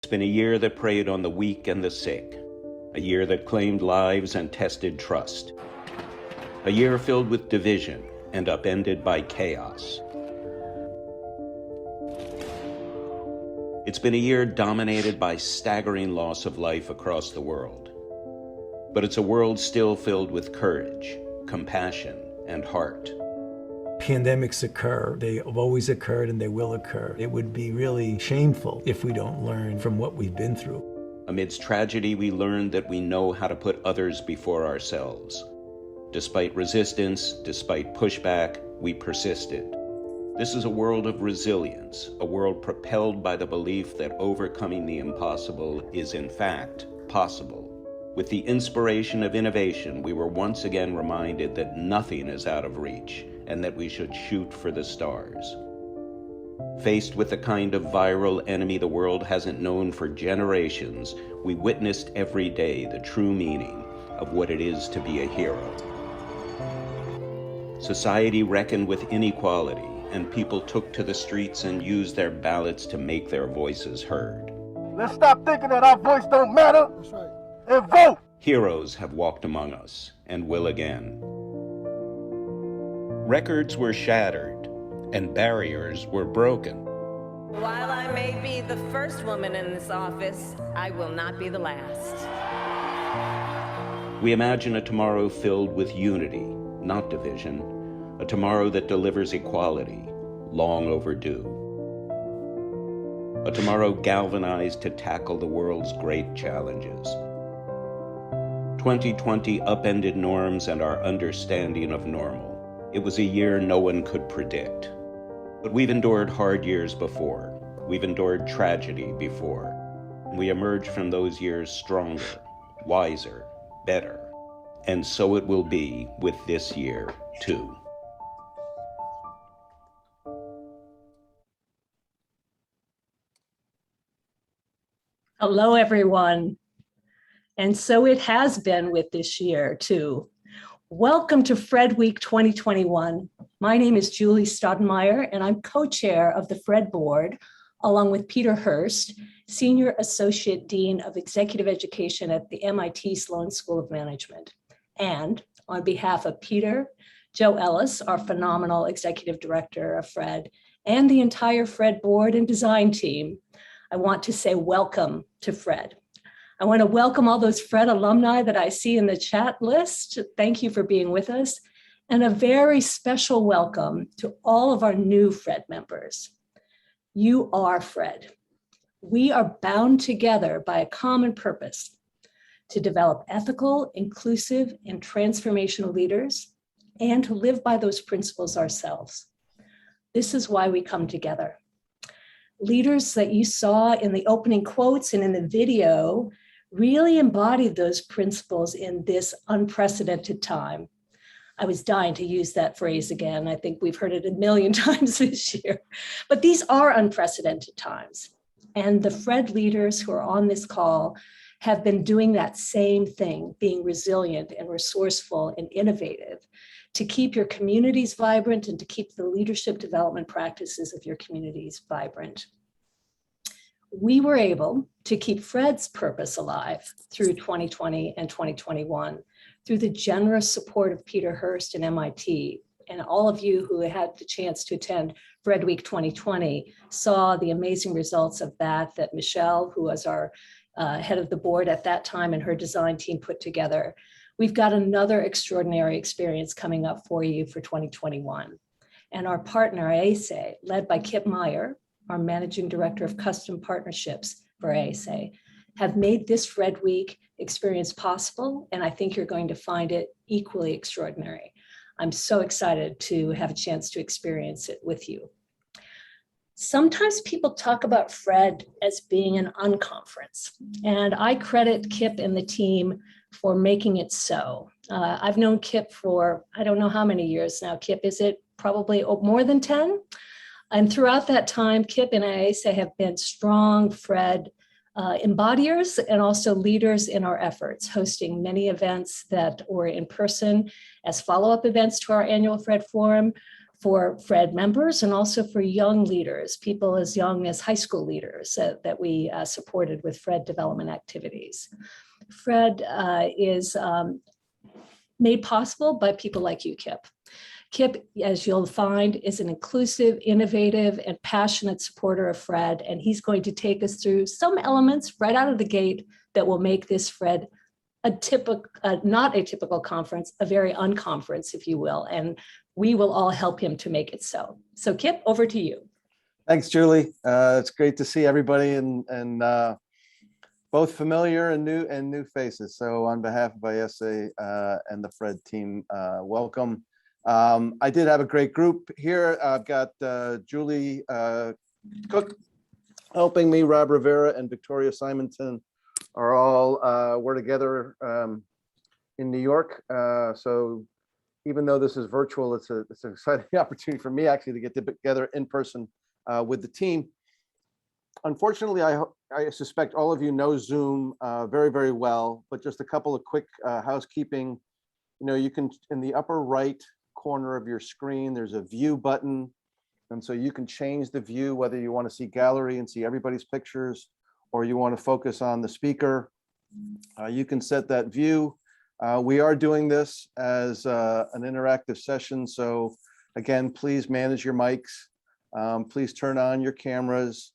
It's been a year that preyed on the weak and the sick, a year that claimed lives and tested trust, a year filled with division and upended by chaos. It's been a year dominated by staggering loss of life across the world. But it's a world still filled with courage, compassion, and heart. Pandemics occur. They have always occurred and they will occur. It would be really shameful if we don't learn from what we've been through. Amidst tragedy, we learned that we know how to put others before ourselves. Despite resistance, despite pushback, we persisted. This is a world of resilience, a world propelled by the belief that overcoming the impossible is in fact possible. With the inspiration of innovation, we were once again reminded that nothing is out of reach and that we should shoot for the stars. Faced with the kind of viral enemy the world hasn't known for generations, we witnessed every day the true meaning of what it is to be a hero. Society reckoned with inequality, and people took to the streets and used their ballots to make their voices heard. Let's stop thinking that our voice don't matter. That's right. And vote! Heroes have walked among us and will again. Records were shattered and barriers were broken. While I may be the first woman in this office, I will not be the last. We imagine a tomorrow filled with unity, not division, a tomorrow that delivers equality, long overdue. A tomorrow galvanized to tackle the world's great challenges. 2020 upended norms and our understanding of normal. It was a year no one could predict. But we've endured hard years before. We've endured tragedy before. We emerged from those years stronger, wiser, better. And so it will be with this year, too. Hello, everyone. And so it has been with this year, too. Welcome to Fred Week 2021. My name is Julie Stoudemire, and I'm co-chair of the Fred Board, along with Peter Hurst, Senior Associate Dean of Executive Education at the MIT Sloan School of Management. And on behalf of Peter, Joe Ellis, our phenomenal Executive Director of Fred, and the entire Fred Board and design team, I want to say welcome to Fred. I want to welcome all those Fred alumni that I see in the chat list. Thank you for being with us. And a very special welcome to all of our new Fred members. You are Fred. We are bound together by a common purpose to develop ethical, inclusive, and transformational leaders, and to live by those principles ourselves. This is why we come together. Leaders that you saw in the opening quotes and in the video really embodied those principles in this unprecedented time. I was dying to use that phrase again. I think we've heard it a million times this year, but these are unprecedented times. And the Fred leaders who are on this call have been doing that same thing, being resilient and resourceful and innovative to keep your communities vibrant and to keep the leadership development practices of your communities vibrant. We were able to keep Fred's purpose alive through 2020 and 2021 through the generous support of Peter Hurst and MIT. And all of you who had the chance to attend Fred Week 2020 saw the amazing results of that Michelle, who was our head of the board at that time, and her design team put together. We've got another extraordinary experience coming up for you for 2021. And our partner, ASA, led by Kip Meyer, our Managing Director of Custom Partnerships for ASA, have made this Fred Week experience possible, and I think you're going to find it equally extraordinary. I'm so excited to have a chance to experience it with you. Sometimes people talk about Fred as being an unconference, and I credit Kip and the team for making it so. I've known Kip for, I don't know how many years now. Kip, is it probably more than 10? And throughout that time, Kip and ASA have been strong Fred embodiers and also leaders in our efforts, hosting many events that were in person as follow-up events to our annual Fred Forum, for Fred members and also for young leaders, people as young as high school leaders that we supported with Fred development activities. Fred is made possible by people like you, Kip. Kip, as you'll find, is an inclusive, innovative, and passionate supporter of Fred, and he's going to take us through some elements right out of the gate that will make this Fred a typical, not a typical conference, a very unconference, if you will, and we will all help him to make it so. So Kip, over to you. Thanks, Julie. It's great to see everybody and both familiar and new faces. So on behalf of ISA and the Fred team, welcome. I did have a great group here. I've got Julie Cook helping me, Rob Rivera and Victoria Simonton are all, we're together in New York. So even though this is virtual, it's an exciting opportunity for me actually to get together in person with the team. Unfortunately, I suspect all of you know Zoom very, very well, but just a couple of quick housekeeping. You know, you can, in the upper right corner of your screen, there's a view button. And so you can change the view, whether you want to see gallery and see everybody's pictures, or you want to focus on the speaker. You can set that view. We are doing this as an interactive session. So again, please manage your mics. Please turn on your cameras.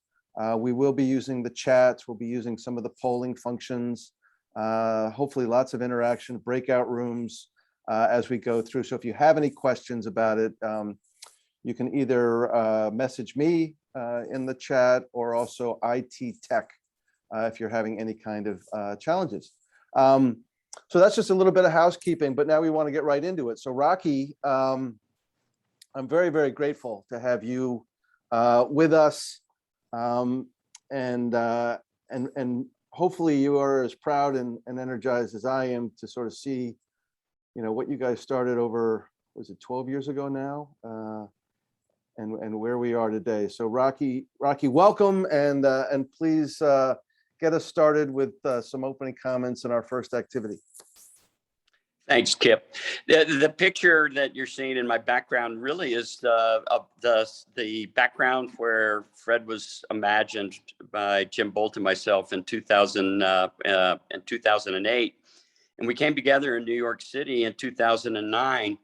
We will be using the chats. We'll be using some of the polling functions. Hopefully lots of interaction, breakout rooms as we go through. So if you have any questions about it, you can either message me in the chat or also IT Tech if you're having any kind of challenges. So that's just a little bit of housekeeping, but now we want to get right into it. So Rocky, I'm very, very grateful to have you with us. And hopefully you are as proud and energized as I am to sort of see, you know, what you guys started over, was it 12 years ago now? And where we are today. So Rocky, welcome, and please get us started with some opening comments in our first activity. Thanks, Kip. The picture that you're seeing in my background really is the background where Fred was imagined by Jim Bolt and myself in 2008, and we came together in New York City in 2009.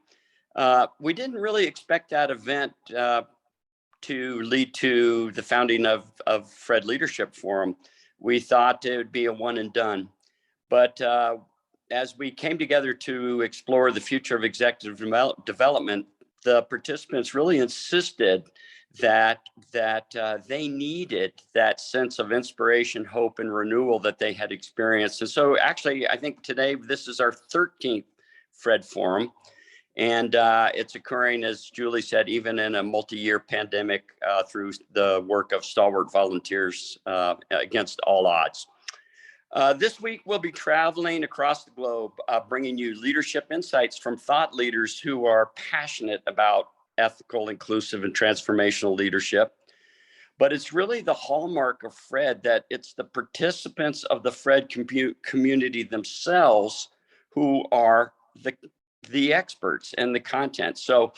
We didn't really expect that event to lead to the founding of Fred Leadership Forum. We thought it would be a one and done, but as we came together to explore the future of executive development, the participants really insisted that they needed that sense of inspiration, hope, and renewal that they had experienced. And so actually, I think today, this is our 13th Fred Forum. And it's occurring, as Julie said, even in a multi-year pandemic through the work of stalwart volunteers against all odds. This week, we'll be traveling across the globe, bringing you leadership insights from thought leaders who are passionate about ethical, inclusive, and transformational leadership. But it's really the hallmark of Fred that it's the participants of the Fred community themselves who are the experts and the content. So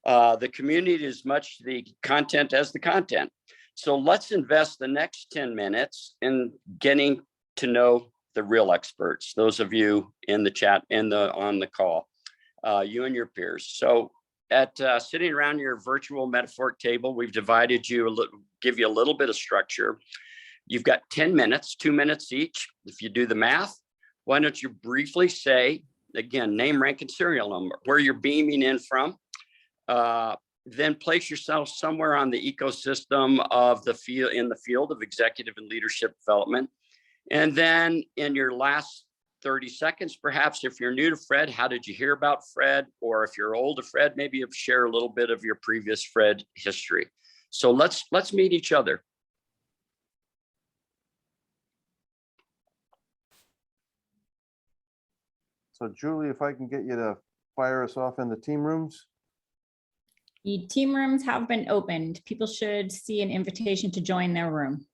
the community is much the content as the content. So let's invest the next 10 minutes in getting to know the real experts, those of you in the chat and on the call, you and your peers. So at sitting around your virtual metaphoric table, we've divided you, give you a little bit of structure. You've got 10 minutes, 2 minutes each. If you do the math, why don't you briefly say, again, name, rank, and serial number, where you're beaming in from. Then place yourself somewhere on the ecosystem of the field, in the field of executive and leadership development. And then in your last 30 seconds, perhaps if you're new to Fred, how did you hear about Fred? Or if you're old to Fred, maybe share a little bit of your previous Fred history. So let's meet each other. So Julie, if I can get you to fire us off in the team rooms. The team rooms have been opened. People should see an invitation to join their room.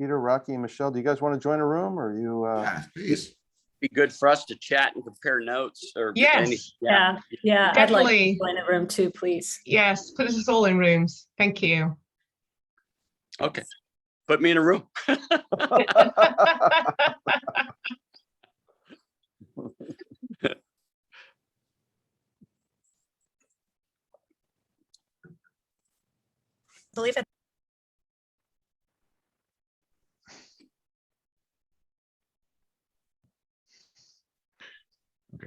Peter, Rocky, and Michelle, do you guys want to join a room, or you? Yeah, please. Be good for us to chat and compare notes or any. Yes, Yeah, I'd like to definitely. join a room too, please. Yes, put us all in rooms. Thank you. Okay, put me in a room. Believe it. Okay.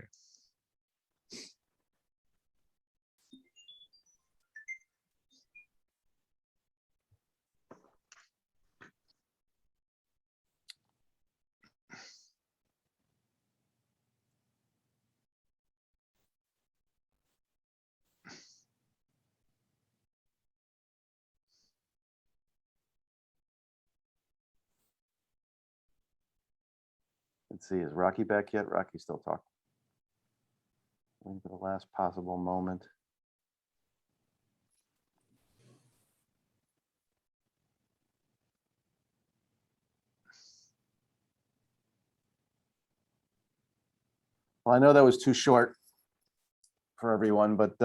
Let's see, is Rocky back yet? Rocky's still talking. Waiting for the last possible moment. Well, I know that was too short for everyone, but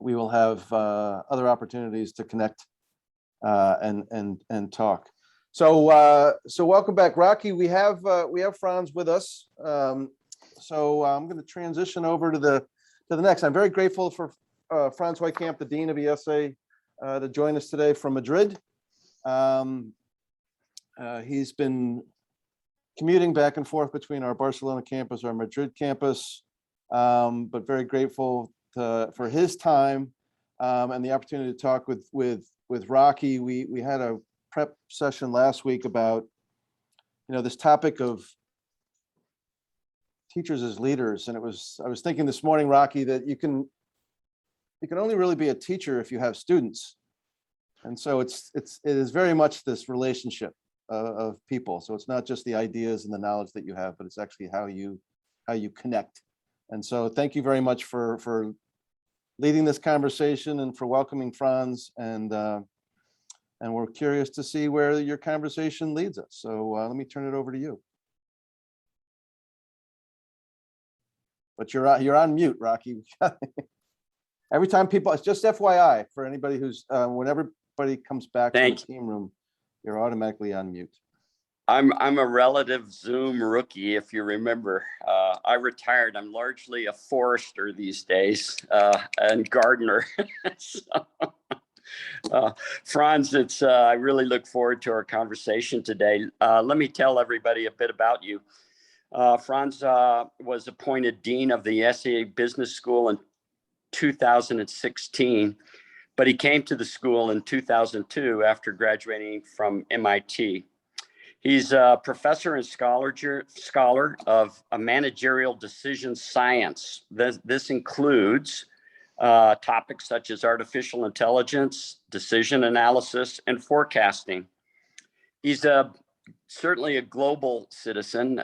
we will have other opportunities to connect and talk. So welcome back, Rocky. We have Franz with us. So I'm going to transition over to the next. I'm very grateful for Franz Hoykamp, the Dean of ESA, to join us today from Madrid. He's been commuting back and forth between our Barcelona campus, our Madrid campus, but very grateful for his time and the opportunity to talk with Rocky. We had a prep session last week about, this topic of teachers as leaders, and I was thinking this morning, Rocky, that you can only really be a teacher if you have students, and so it is very much this relationship of people. So it's not just the ideas and the knowledge that you have, but it's actually how you connect. And so thank you very much for leading this conversation and for welcoming Franz, and we're curious to see where your conversation leads us. So let me turn it over to you. But you're on mute, Rocky. Every time people, it's just FYI for anybody who's when everybody comes back to the team room, you're automatically on mute. I'm a relative Zoom rookie, if you remember. I retired. I'm largely a forester these days and gardener. Franz, I really look forward to our conversation today. Let me tell everybody a bit about you. Franz was appointed Dean of the SAE Business School in 2016, but he came to the school in 2002 after graduating from MIT. He's a professor and scholar of managerial decision science. This includes topics such as artificial intelligence, decision analysis, and forecasting. He's certainly a global citizen,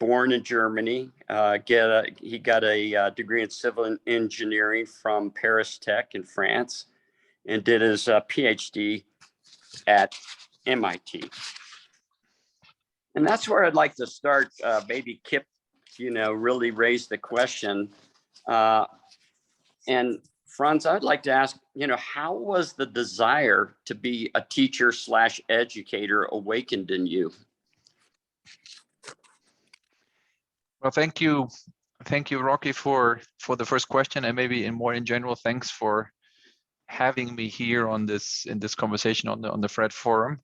born in Germany. He got a degree in civil engineering from Paris Tech in France, and did his PhD at MIT. And that's where I'd like to start. Maybe Kip, really raised the question. And Franz, I'd like to ask, how was the desire to be a teacher / educator awakened in you? Well, thank you, Rocky, for the first question, and maybe in general, thanks for having me here in this conversation on the FRED forum,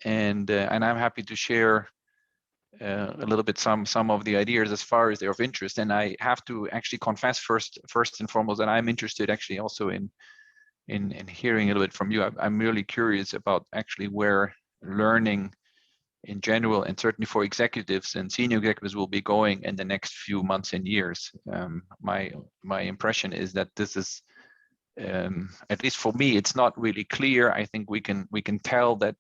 and I'm happy to share a little bit some of the ideas as far as they're of interest. And I have to actually confess first and foremost that I'm interested actually also in hearing a little bit from you. I'm really curious about actually where learning in general, and certainly for executives and senior executives, will be going in the next few months and years. My impression is that this is, at least for me, it's not really clear. I think we can tell that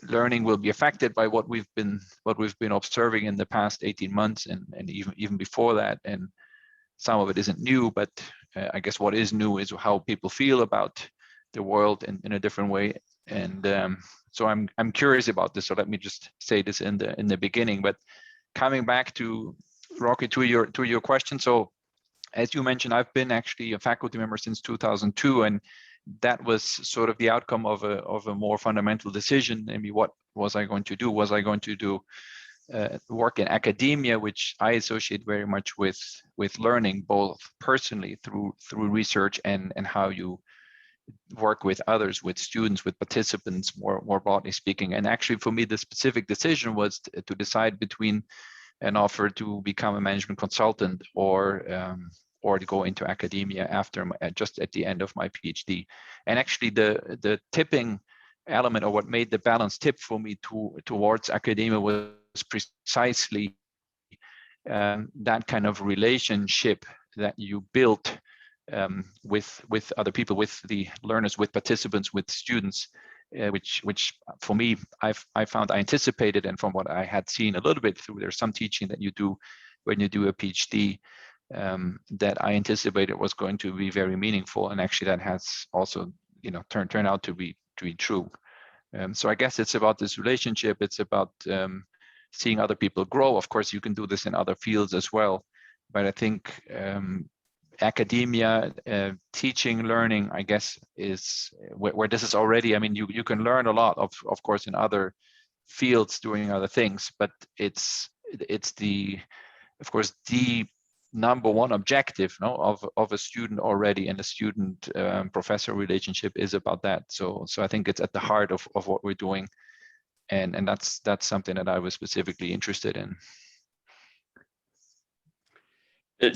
learning will be affected by what we've been observing in the past 18 months and even before that. And some of it isn't new, but I guess what is new is how people feel about the world in a different way. And so I'm curious about this. So let me just say this in the beginning. But coming back to Rocky, to your question. So as you mentioned, I've been actually a faculty member since 2002, and that was sort of the outcome of a more fundamental decision. I mean, what was I going to do? Was I going to do work in academia, which I associate very much with learning, both personally through research and how you work with others, with students, with participants, more broadly speaking. And actually, for me, the specific decision was to decide between an offer to become a management consultant or to go into academia after just at the end of my PhD. And actually, the tipping element, or what made the balance tip for me towards academia, was precisely that kind of relationship that you built with other people, with the learners, with participants, with students, which for me, I found I anticipated, and from what I had seen a little bit through, there's some teaching that you do when you do a PhD that I anticipated was going to be very meaningful, and actually that has also turned out to be true. So I guess it's about this relationship. It's about seeing other people grow. Of course, you can do this in other fields as well, but I think academia, teaching, learning, I guess, is where this is already. I mean, you can learn a lot, of course, in other fields doing other things, but it's the, of course, the number one objective of a student already, and a student professor relationship is about that. So I think it's at the heart of what we're doing, and that's something that I was specifically interested in.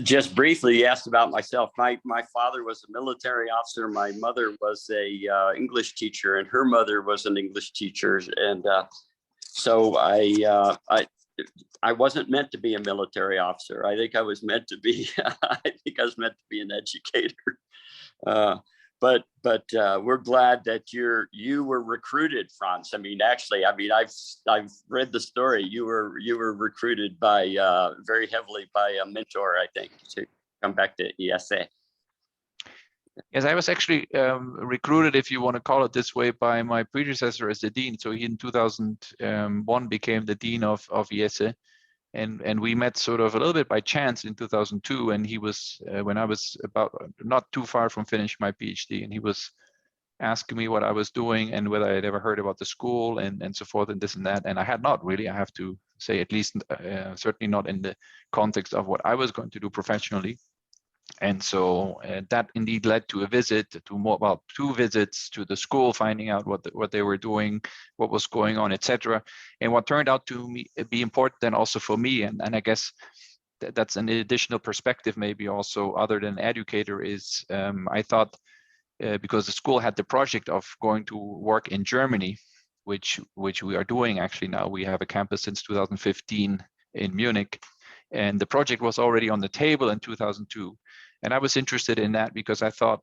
Just briefly, you asked about myself. My father was a military officer. My mother was a English teacher, and her mother was an English teacher. And so I wasn't meant to be a military officer. I think I was meant to be. An educator. But we're glad that you were recruited, Franz. I mean, actually, I've read the story. You were recruited by very heavily by a mentor, I think, to come back to ESA. Yes, I was actually recruited, if you want to call it this way, by my predecessor as the dean. So he in 2001 became the dean of ESA. And we met sort of a little bit by chance in 2002, and he was when I was about not too far from finishing my PhD, and he was asking me what I was doing and whether I had ever heard about the school and so forth and this and that. And I had not really, I have to say, at least certainly not in the context of what I was going to do professionally. And so that indeed led to a visit, to two visits to the school, finding out what they were doing, what was going on, etc. And what turned out to be important then also for me, and I guess that's an additional perspective maybe also other than educator, is I thought because the school had the project of going to work in Germany, which we are doing actually now. We have a campus since 2015 in Munich, and the project was already on the table in 2002. And I was interested in that because I thought,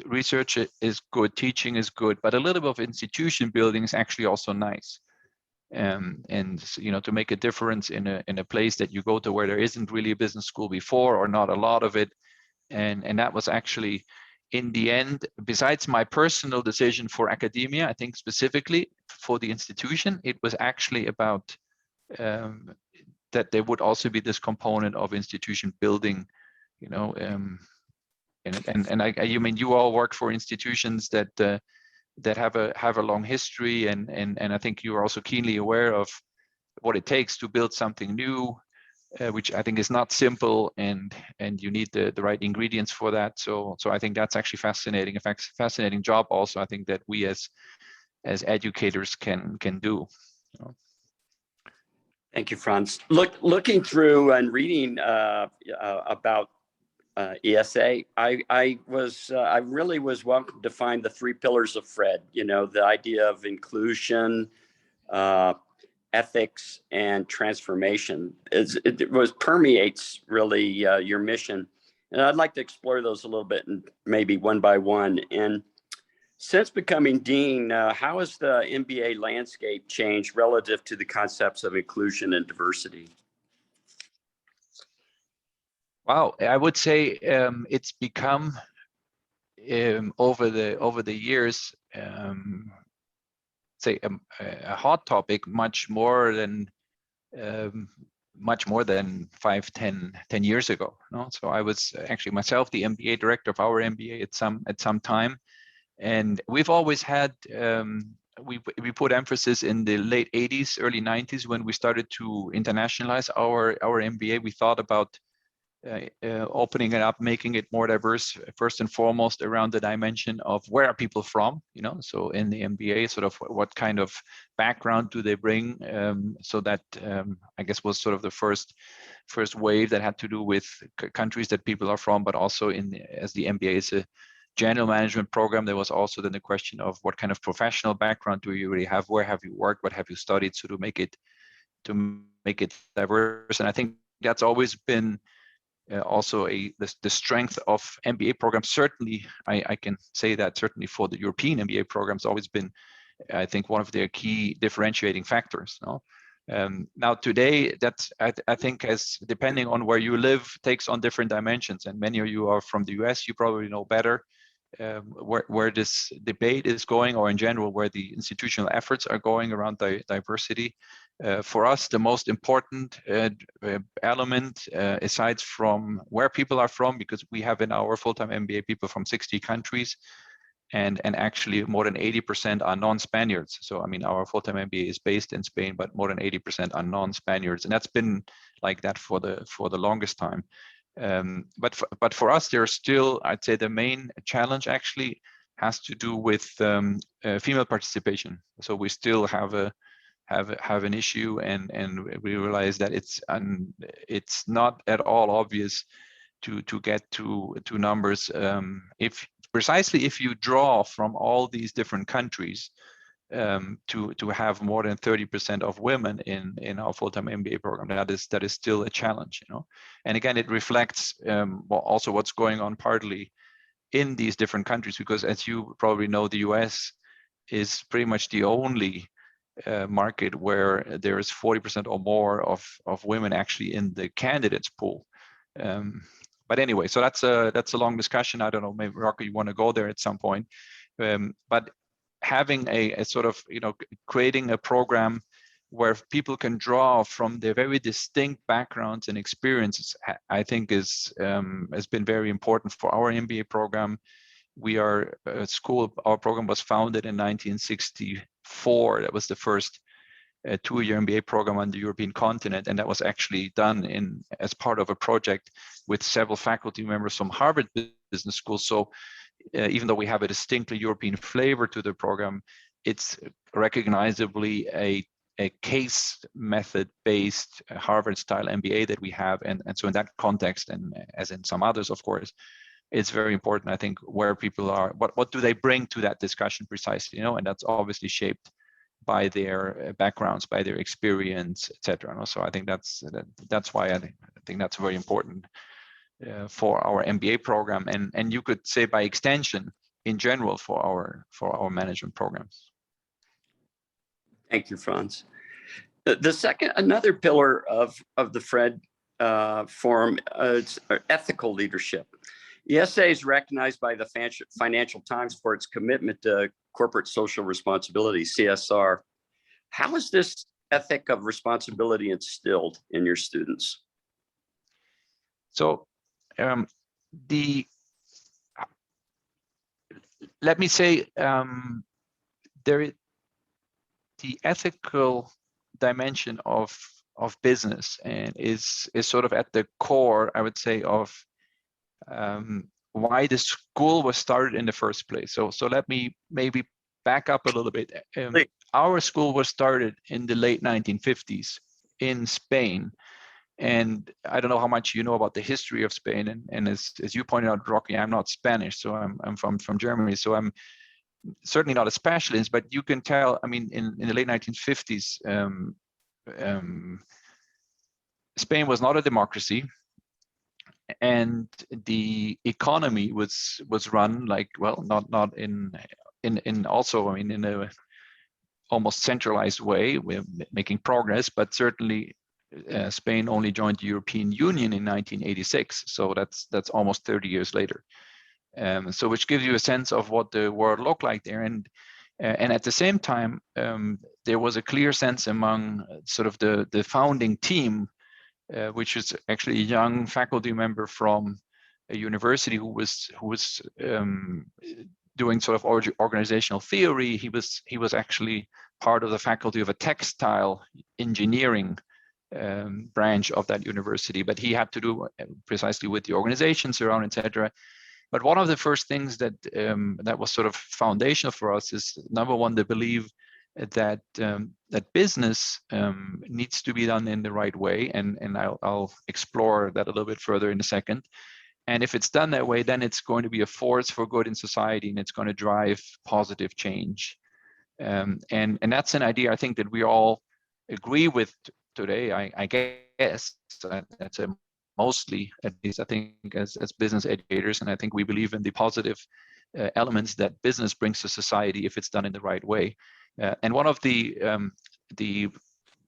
research is good, teaching is good, but a little bit of institution building is actually also nice. And to make a difference in a place that you go to where there isn't really a business school before, or not a lot of it. And that was actually, in the end, besides my personal decision for academia, I think specifically for the institution, it was actually about that there would also be this component of institution building. And you mean you all work for institutions that have a long history, and I think you are also keenly aware of what it takes to build something new, which I think is not simple, and you need the right ingredients for that. So I think that's actually fascinating. In fact, fascinating job also, I think, that we as educators can do. Thank you, Franz. Looking through and reading about ESA, I really was welcome to find the three pillars of Fred. The idea of inclusion, ethics, and transformation. It permeates really your mission, and I'd like to explore those a little bit, and maybe one by one. And since becoming dean, how has the MBA landscape changed relative to the concepts of inclusion and diversity? Wow, I would say it's become over the years, say a hot topic much more than 5, 10 years ago. No? So I was actually myself the MBA director of our MBA at some time, and we've always had we put emphasis in the late 80s, early 90s when we started to internationalize our MBA. We thought about opening it up, making it more diverse, first and foremost around the dimension of where are people from, so in the MBA, sort of what kind of background do they bring, so that I guess was sort of the first wave that had to do with countries that people are from, but also as the MBA is a general management program, there was also then the question of what kind of professional background do you really have, where have you worked, what have you studied, so to make it diverse. And I think that's always been also the strength of MBA programs. Certainly, I can say that certainly for the European MBA programs, always been, I think, one of their key differentiating factors. No? Now today, that's I think as depending on where you live, takes on different dimensions. And many of you are from the US, you probably know better where this debate is going, or in general where the institutional efforts are going around diversity. For us, the most important element, aside from where people are from, because we have in our full-time MBA people from 60 countries, and actually more than 80% are non-Spaniards. So I mean, our full-time MBA is based in Spain, but more than 80% are non-Spaniards, and that's been like that for the longest time. But for us, there's still, I'd say, the main challenge actually has to do with female participation. So we still have an issue, and we realize that it's not at all obvious to get to numbers if you draw from all these different countries, to have more than 30% of women in our full-time MBA program. That is still a challenge, And again, it reflects also what's going on partly in these different countries, because as you probably know, the US is pretty much the only market where there is 40% or more of women actually in the candidates pool. But anyway, so that's a long discussion. I don't know, maybe Rocky, you want to go there at some point. But having a sort of, creating a program where people can draw from their very distinct backgrounds and experiences, I think has been very important for our MBA program. We are a school, our program was founded in 1964. That was the first 2-year MBA program on the European continent, and that was actually done as part of a project with several faculty members from Harvard Business School. So even though we have a distinctly European flavor to the program, it's recognizably a case method based Harvard style MBA that we have. And so in that context, and as in some others, of course, it's very important, I think, where people are, what do they bring to that discussion precisely, and that's obviously shaped by their backgrounds, by their experience, etc. So I think that's why I think that's very important for our MBA program, and you could say by extension in general for our management programs. Thank you, Franz. The second, another pillar of the FRED forum is ethical leadership. ESA is recognized by the Financial Times for its commitment to corporate social responsibility, CSR. How is this ethic of responsibility instilled in your students? So let me say the ethical dimension of business and is sort of at the core, I would say, of why the school was started in the first place. So let me maybe back up a little bit. Our school was started in the late 1950s in Spain. And I don't know how much you know about the history of Spain. And as you pointed out, Rocky, I'm not Spanish, so I'm from Germany. So I'm certainly not a specialist, but you can tell, I mean, in the late 1950s, Spain was not a democracy. And the economy was run like, well, not in also, I mean, in a almost centralized way. We're making progress, but certainly Spain only joined the European Union in 1986, so that's almost 30 years later. So which gives you a sense of what the world looked like there. And at the same time, there was a clear sense among sort of the founding team, which is actually a young faculty member from a university who was doing sort of organizational theory. He was actually part of the faculty of a textile engineering branch of that university, but he had to do precisely with the organizations around, etc. But one of the first things that that was sort of foundational for us is, number one, the belief that that business needs to be done in the right way, and I'll explore that a little bit further in a second. And if it's done that way, then it's going to be a force for good in society, and it's going to drive positive change. And that's an idea I think that we all agree with today. I guess that's a mostly, at least I think, as business educators, and I think we believe in the positive elements that business brings to society if it's done in the right way. And one of the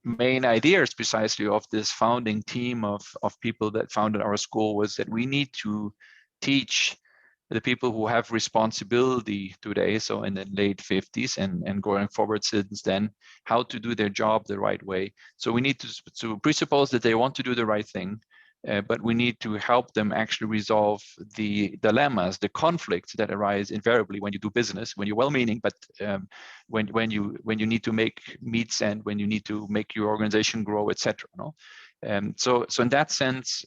main ideas precisely of this founding team of people that founded our school was that we need to teach the people who have responsibility today, so in the late 50s and going forward since then, how to do their job the right way. So we need to presuppose that they want to do the right thing, but we need to help them actually resolve the dilemmas, the conflicts that arise invariably when you do business, when you're well-meaning, but when you need to make meets and when you need to make your organization grow, etc. No? So in that sense,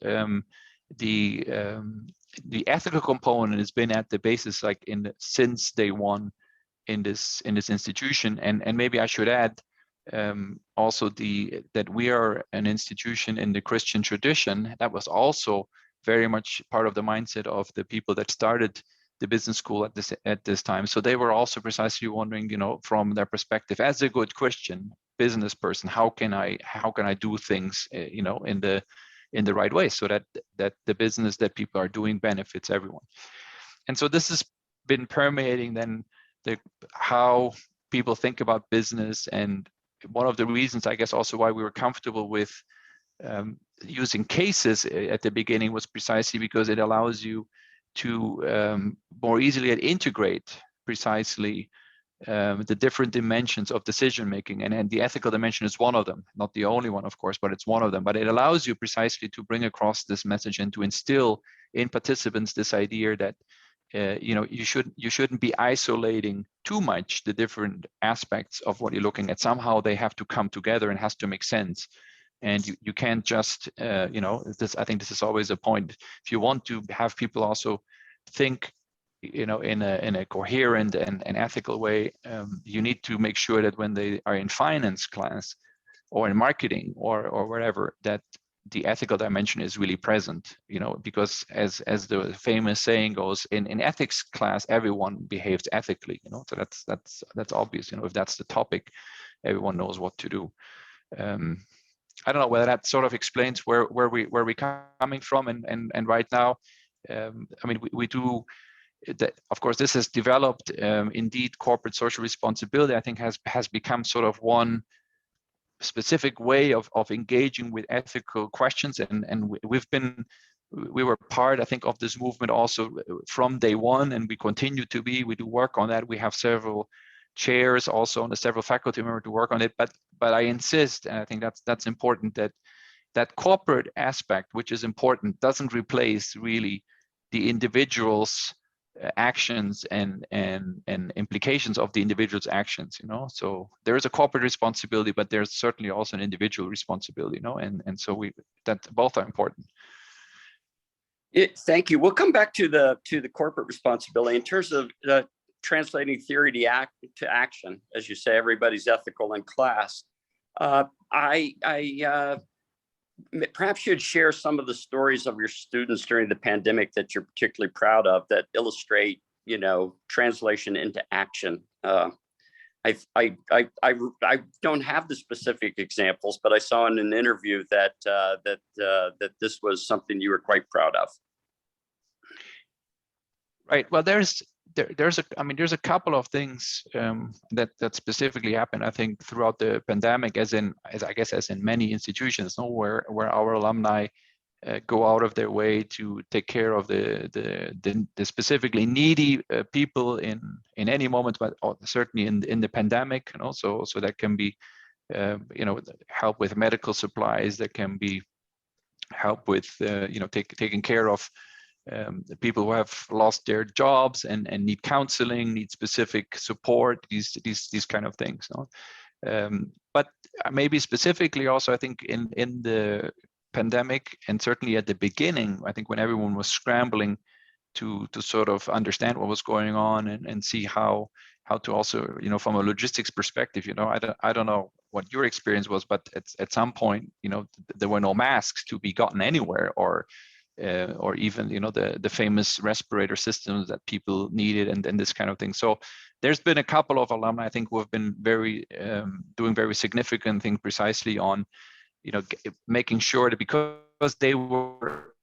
the ethical component has been at the basis, like since day one in this institution, and maybe I should add also that we are an institution in the Christian tradition. That was also very much part of the mindset of the people that started the business school at this time. So they were also precisely wondering, from their perspective as a good Christian business person, how can I do things, in the right way, so that the business that people are doing benefits everyone. And so this has been permeating then how people think about business. And one of the reasons, I guess, also why we were comfortable with using cases at the beginning was precisely because it allows you to more easily integrate precisely the different dimensions of decision making, and the ethical dimension is one of them, not the only one, of course, but it's one of them. But it allows you precisely to bring across this message and to instill in participants this idea that you shouldn't be isolating too much the different aspects of what you're looking at. Somehow they have to come together and has to make sense. And you can't just I think this is always a point. If you want to have people also think in a coherent and ethical way, you need to make sure that when they are in finance class or in marketing or wherever, that the ethical dimension is really present, because as the famous saying goes, in ethics class everyone behaves ethically, so that's obvious. If that's the topic, everyone knows what to do. I don't know whether that sort of explains where we're coming from, and right now, we do that. Of course, this has developed. Indeed, corporate social responsibility, I think, has become sort of one specific way of engaging with ethical questions, and we were part, I think, of this movement also from day one, and we continue to be. We do work on that. We have several chairs also on the several faculty members to work on it, but I insist, and I think that's important, that corporate aspect, which is important, doesn't replace really the individual's actions and implications of the individual's actions. So there is a corporate responsibility, but there's certainly also an individual responsibility. And so that both are important. Thank you. We'll come back to the corporate responsibility in terms of translating theory to action. As you say, everybody's ethical in class. Perhaps you'd share some of the stories of your students during the pandemic that you're particularly proud of that illustrate, translation into action. I don't have the specific examples, but I saw in an interview that this was something you were quite proud of. Right. Well, there's a couple of things that specifically happened, I think, throughout the pandemic, as in many institutions, where our alumni go out of their way to take care of the specifically needy people in any moment, but certainly in the pandemic, and also so that can be help with medical supplies, that can be help with taking care of the people who have lost their jobs and need counseling, need specific support, these kind of things. But maybe specifically also, I think in the pandemic, and certainly at the beginning, I think when everyone was scrambling to sort of understand what was going on and see how to also, from a logistics perspective, I don't know what your experience was, but at some point, there were no masks to be gotten anywhere, or even, the famous respirator systems that people needed, and this kind of thing. So there's been a couple of alumni, I think, who have been doing very significant things precisely on, making sure that because they were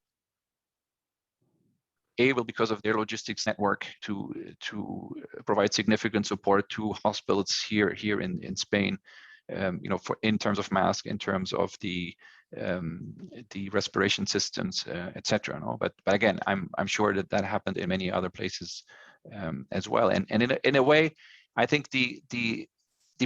able, because of their logistics network, to provide significant support to hospitals here in Spain, in terms of masks, in terms of the respiration systems, etc. But again, I'm sure that happened in many other places as well. And in a way, I think the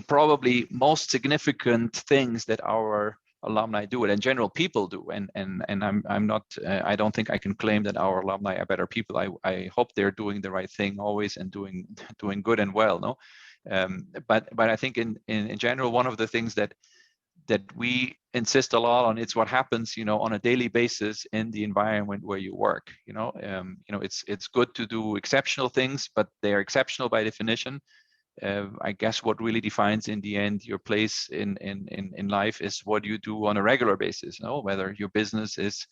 probably most significant things that our alumni do, and in general people do, and I'm not, I don't think I can claim that our alumni are better people. I hope they're doing the right thing always and doing good and well. But I think in general, one of the things that we insist a lot on, it's what happens, on a daily basis in the environment where you work. It's good to do exceptional things, but they are exceptional by definition. I guess what really defines in the end your place in life is what you do on a regular basis. Whether your business is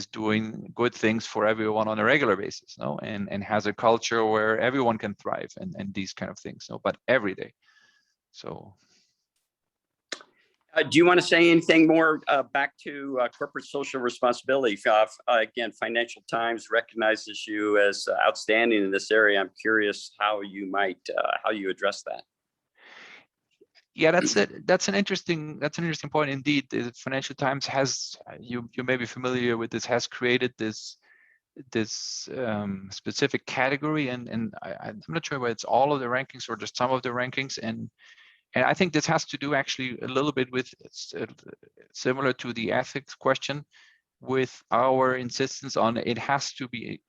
doing good things for everyone on a regular basis, and has a culture where everyone can thrive, and these kind of things. But every day. So. Do you want to say anything more back to corporate social responsibility? Again, Financial Times recognizes you as outstanding in this area. I'm curious how you address that. Yeah, that's an interesting point indeed. The Financial Times has, you may be familiar with this, has created this specific category, and I'm not sure whether it's all of the rankings or just some of the rankings, and I think this has to do actually a little bit with, similar to the ethics question, with our insistence on it has to be,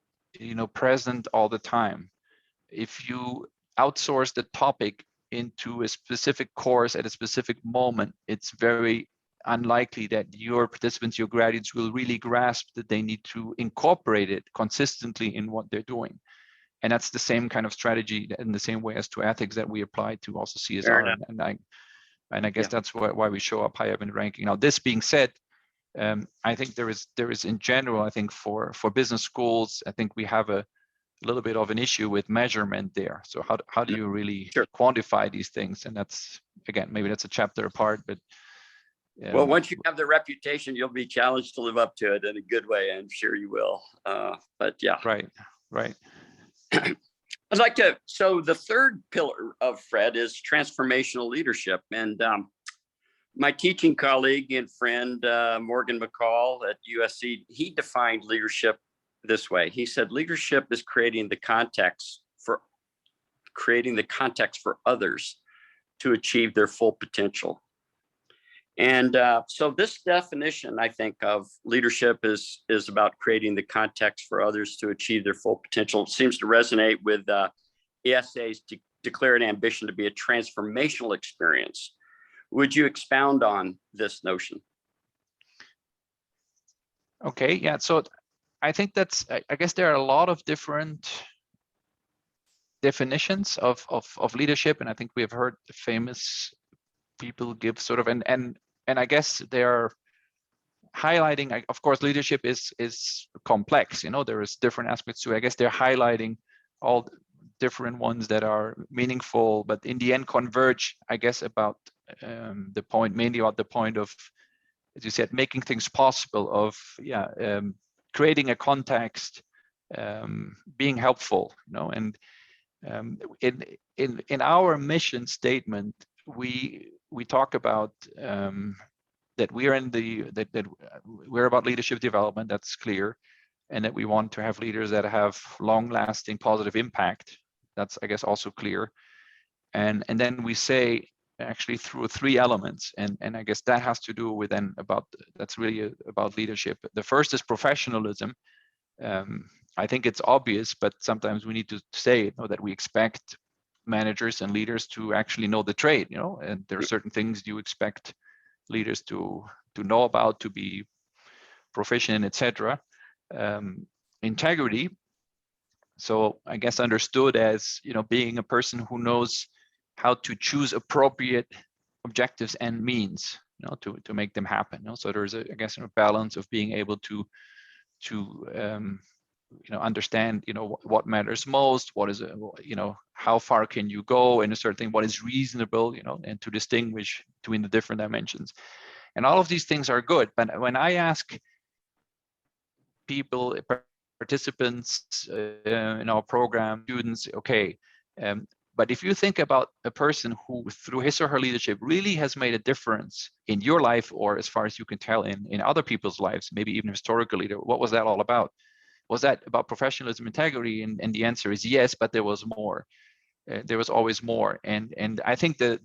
present all the time. If you outsource the topic into a specific course at a specific moment, it's very unlikely that your participants, your graduates, will really grasp that they need to incorporate it consistently in what they're doing. And that's the same kind of strategy in the same way as to ethics that we apply to also CSR. And I guess that's why we show up high up in the ranking. Now, this being said, I think there is in general, I think for business schools, I think we have a little bit of an issue with measurement there. So how do you really quantify these things? And that's, again, maybe that's a chapter apart, but. Well, once you have the reputation, you'll be challenged to live up to it in a good way. I'm sure you will. But yeah. Right. I'd like to, so the third pillar of FRED is transformational leadership. And my teaching colleague and friend, Morgan McCall at USC, he defined leadership this way. He said, leadership is creating the context for others to achieve their full potential. And so this definition, I think, of leadership is about creating the context for others to achieve their full potential. It seems to resonate with ESA's declared ambition to be a transformational experience. Would you expound on this notion? Okay, yeah. So I think I guess there are a lot of different definitions of leadership, and I think we have heard the famous people give sort of, and I guess they are highlighting, of course, leadership is complex, there is different aspects to it. I guess they're highlighting all different ones that are meaningful, but in the end converge, I guess, about mainly about the point of, as you said, making things possible, of creating a context, being helpful, and in our mission statement, we talk about that we are in that we're about leadership development. That's clear, and that we want to have leaders that have long-lasting positive impact. That's, I guess, also clear. And then we say actually through 3 elements, and I guess that has to do with that's really about leadership. The first is professionalism. I think it's obvious, but sometimes we need to say that we expect managers and leaders to actually know the trade, and there are certain things you expect leaders to know about, to be proficient, etc. Integrity. So I guess understood as, being a person who knows how to choose appropriate objectives and means, to make them happen. So there's I guess a balance of being able to understand, what matters most, what is, how far can you go in a certain thing, what is reasonable, and to distinguish between the different dimensions. And all of these things are good. But when I ask people, participants in our program, students, okay, but if you think about a person who through his or her leadership really has made a difference in your life, or as far as you can tell in other people's lives, maybe even historically, what was that all about? Was that about professionalism, integrity? And the answer is yes, but there was more. There was always more. And I think the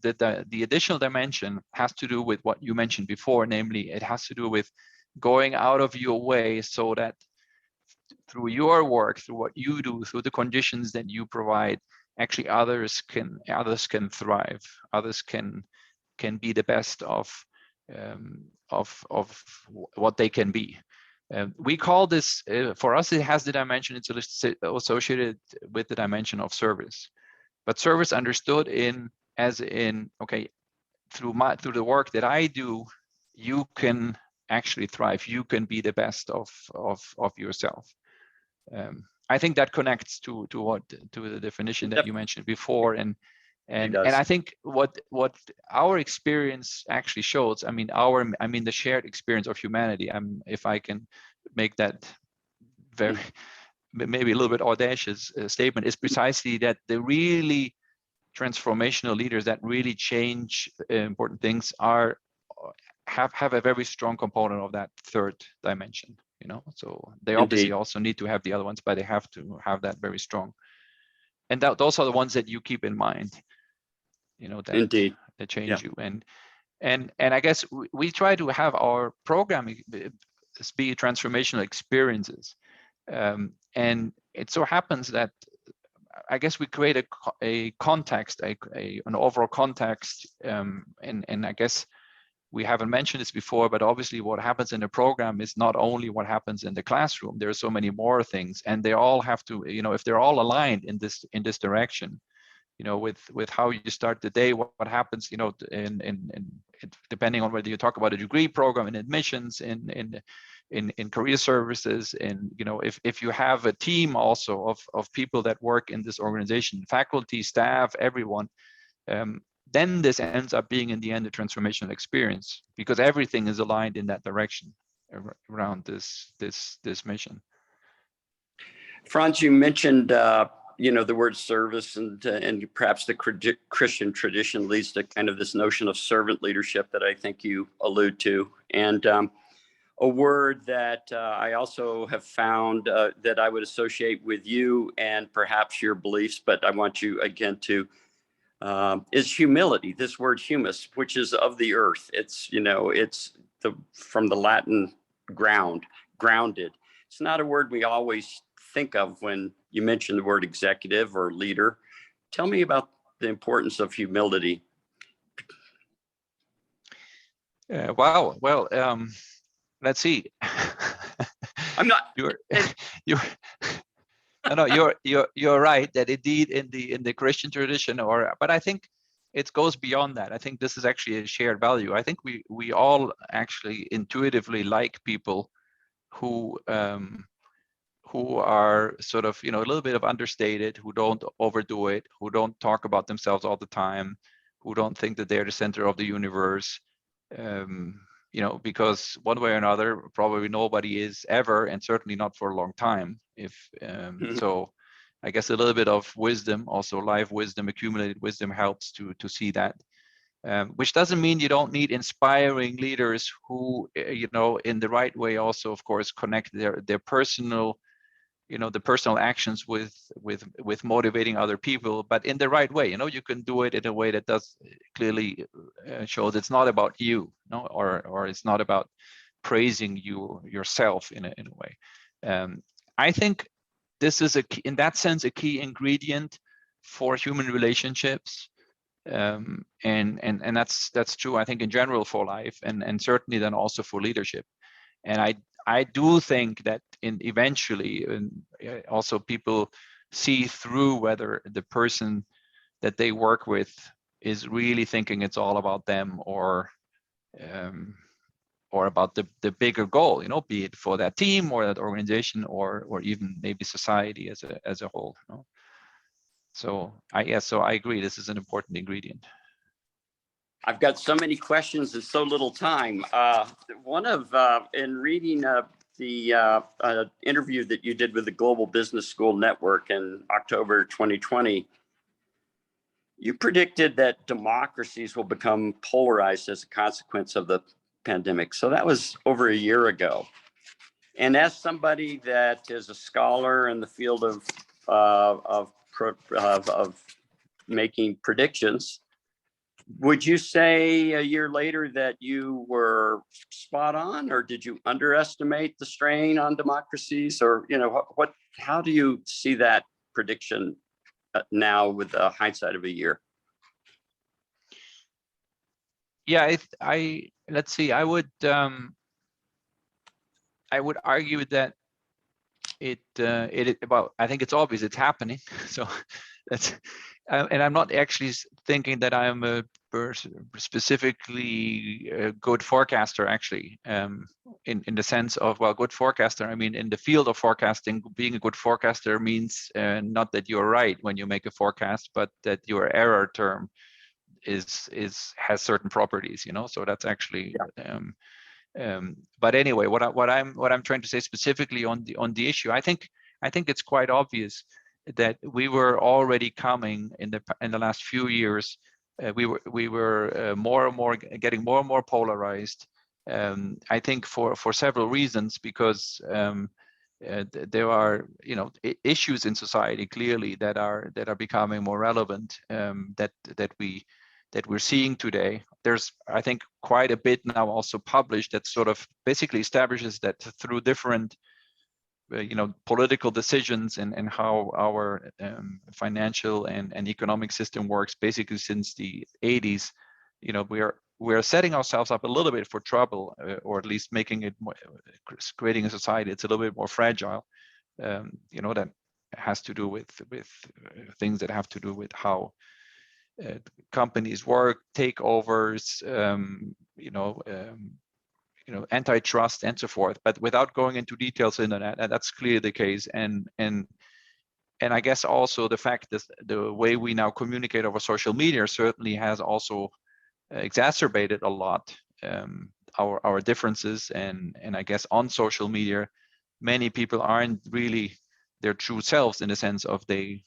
additional dimension has to do with what you mentioned before, namely it has to do with going out of your way so that through your work, through what you do, through the conditions that you provide, actually others can thrive. Others can be the best of what they can be. We call this, for us, it has the dimension, it's associated with the dimension of service. But service understood okay, through the work that I do, you can actually thrive. You can be the best of yourself. I think that connects to the definition that you mentioned before, and I think what our experience actually shows. I mean the shared experience of humanity. If I can make that very maybe a little bit audacious statement, is precisely that the really transformational leaders that really change important things have a very strong component of that third dimension. So they obviously also need to have the other ones, but they have to have that very strong. And those are the ones that you keep in mind, that change you. And I guess we try to have our programming be transformational experiences. And it so happens that I guess we create a context, an overall context, and I guess we haven't mentioned this before, but obviously what happens in the program is not only what happens in the classroom. There are so many more things, and they all have to, if they're all aligned in this direction, with how you start the day, what happens, depending on whether you talk about a degree program, in admissions, in career services, and if you have a team also of people that work in this organization, faculty, staff, everyone. Then this ends up being in the end a transformational experience, because everything is aligned in that direction around this mission. Franz, you mentioned the word service, and perhaps the Christian tradition leads to kind of this notion of servant leadership that I think you allude to, and a word that I also have found that I would associate with you and perhaps your beliefs, but I want you again to is humility. This word humus, which is of the earth. It's from the Latin grounded. It's not a word we always think of when you mention the word executive or leader. Tell me about the importance of humility. Wow. Well, let's see. I'm not. You're right that indeed in the Christian tradition, but I think it goes beyond that. I think this is actually a shared value. I think we all actually intuitively like people who are sort of a little bit of understated, who don't overdo it, who don't talk about themselves all the time, who don't think that they're the center of the universe. Because one way or another, probably nobody is ever, and certainly not for a long time. So I guess a little bit of wisdom, also life wisdom, accumulated wisdom, helps to see that. which doesn't mean you don't need inspiring leaders who, in the right way also, of course, connect their personal, the personal actions with motivating other people, but in the right way. You can do it in a way that does clearly shows it's not about you, or it's not about praising yourself in a way. I think this is in that sense a key ingredient for human relationships. And that's true, I think, in general for life, and certainly then also for leadership. And I do think that eventually also people see through whether the person that they work with is really thinking it's all about them, or about the bigger goal, be it for that team or that organization, or even maybe society as a whole. So I agree, this is an important ingredient. I've got so many questions and so little time. One of, in reading the interview that you did with the Global Business School Network in October 2020, you predicted that democracies will become polarized as a consequence of the pandemic. So that was over a year ago. And as somebody that is a scholar in the field of making predictions, would you say a year later that you were spot on, or did you underestimate the strain on democracies? Or, how do you see that prediction now with the hindsight of a year? Yeah, let's see, I would argue that I think it's obvious it's happening. So that's, and I'm not actually thinking that I'm a specifically a good forecaster, actually, in the sense of, well, good forecaster, I mean, in the field of forecasting, being a good forecaster means not that you're right when you make a forecast, but that your error term has certain properties, so that's actually, but anyway, what I'm trying to say specifically on the issue, I think it's quite obvious that we were already coming in the last few years. We were more and more getting more and more polarized. I think for several reasons, because there are issues in society clearly that are becoming more relevant, that we're seeing today. There's, I think, quite a bit now also published that sort of basically establishes that through different political decisions and how our financial and economic system works, basically since the 80s, we're setting ourselves up a little bit for trouble, or at least making it more, creating a society it's a little bit more fragile. That has to do with things that have to do with how companies work, takeovers, antitrust and so forth. But without going into details in that, that's clearly the case. And I guess also the fact that the way we now communicate over social media certainly has also exacerbated a lot our differences. And I guess on social media, many people aren't really their true selves, in the sense of they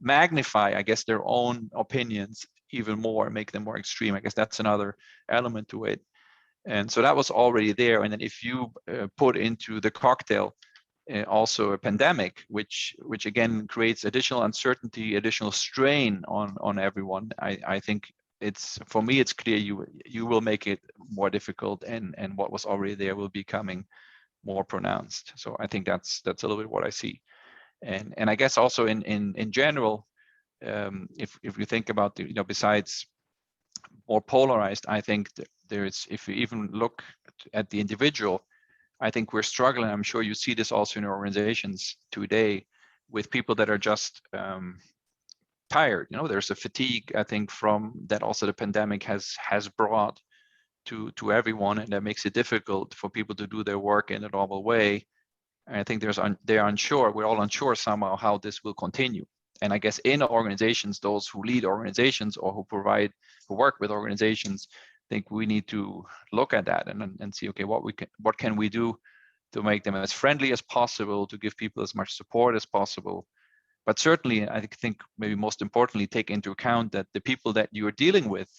magnify, I guess, their own opinions even more, make them more extreme. I guess that's another element to it. And so that was already there. And then if you put into the cocktail also a pandemic, which again creates additional uncertainty, additional strain on everyone, I think for me it's clear you will make it more difficult, and what was already there will be becoming more pronounced. So I think that's a little bit what I see. And I guess also in general, if you think about besides more polarized, I think there's, if you even look at the individual, I think we're struggling. I'm sure you see this also in organizations today, with people that are just tired. There's a fatigue, I think, from that also the pandemic has brought to everyone, and that makes it difficult for people to do their work in a normal way. And I think they're unsure. We're all unsure somehow how this will continue. And I guess in organizations, those who lead organizations or who work with organizations, I think we need to look at that and see, okay, what can we do to make them as friendly as possible, to give people as much support as possible, but certainly I think maybe most importantly, take into account that the people that you are dealing with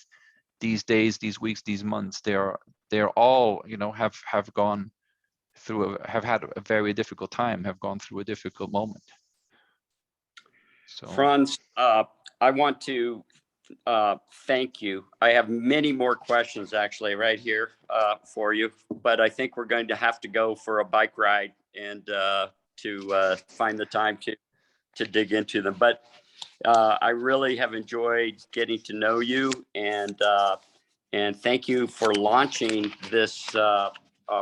these days, these weeks, these months, they're all, have gone through, have had a very difficult time, have gone through a difficult moment. So Franz, I want to thank you. I have many more questions actually right here for you, but I think we're going to have to go for a bike ride and to find the time to dig into them. But I really have enjoyed getting to know you, and thank you for launching this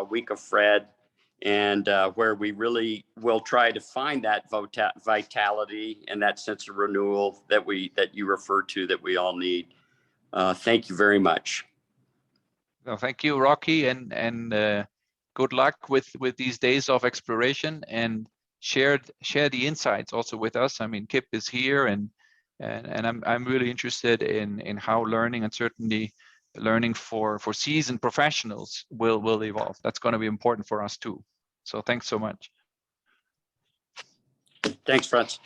Week of Fred, and where we really will try to find that vitality and that sense of renewal that you referred to, that we all need. Thank you very much. Well, thank you, Rocky, and good luck with these days of exploration, and share the insights also with us. I mean, Kip is here, and I'm really interested in how learning, and certainly learning for seasoned professionals will evolve. That's going to be important for us too. So thanks so much. Thanks, Franz.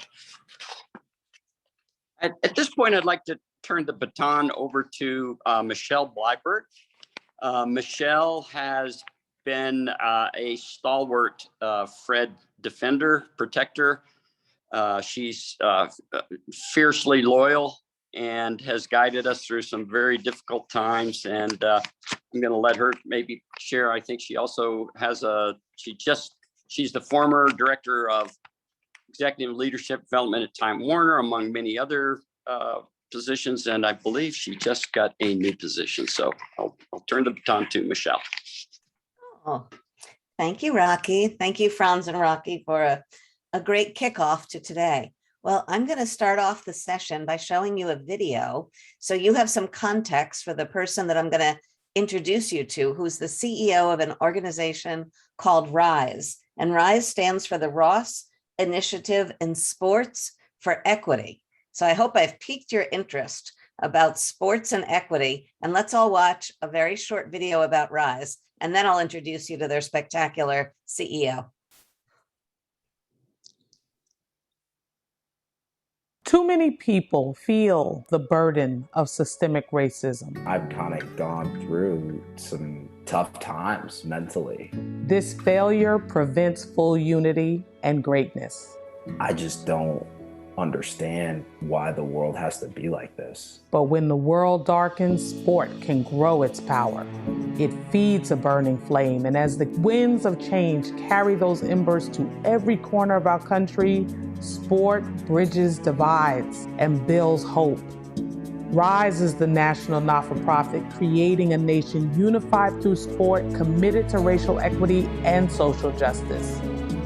At this point, I'd like to turn the baton over to Michelle Bleibert. Michelle has been a stalwart Fred defender, protector. She's fiercely loyal and has guided us through some very difficult times. And I'm going to let her maybe share. I think she also has she's the former director of executive leadership development at Time Warner, among many other positions. And I believe she just got a new position. So I'll turn the baton to Michelle. Oh, thank you, Rocky. Thank you, Franz and Rocky, for a great kickoff to today. Well, I'm going to start off the session by showing you a video, so you have some context for the person that I'm going to introduce you to, who's the CEO of an organization called RISE. And RISE stands for the Ross Initiative in Sports for Equity. So I hope I've piqued your interest about sports and equity. And let's all watch a very short video about RISE, and then I'll introduce you to their spectacular CEO. Too many people feel the burden of systemic racism. I've kind of gone through some tough times mentally. This failure prevents full unity and greatness. I just don't understand why the world has to be like this. But when the world darkens, sport can grow its power. It feeds a burning flame, and as the winds of change carry those embers to every corner of our country, sport bridges divides and builds hope. RISE is the national not-for-profit creating a nation unified through sport, committed to racial equity and social justice.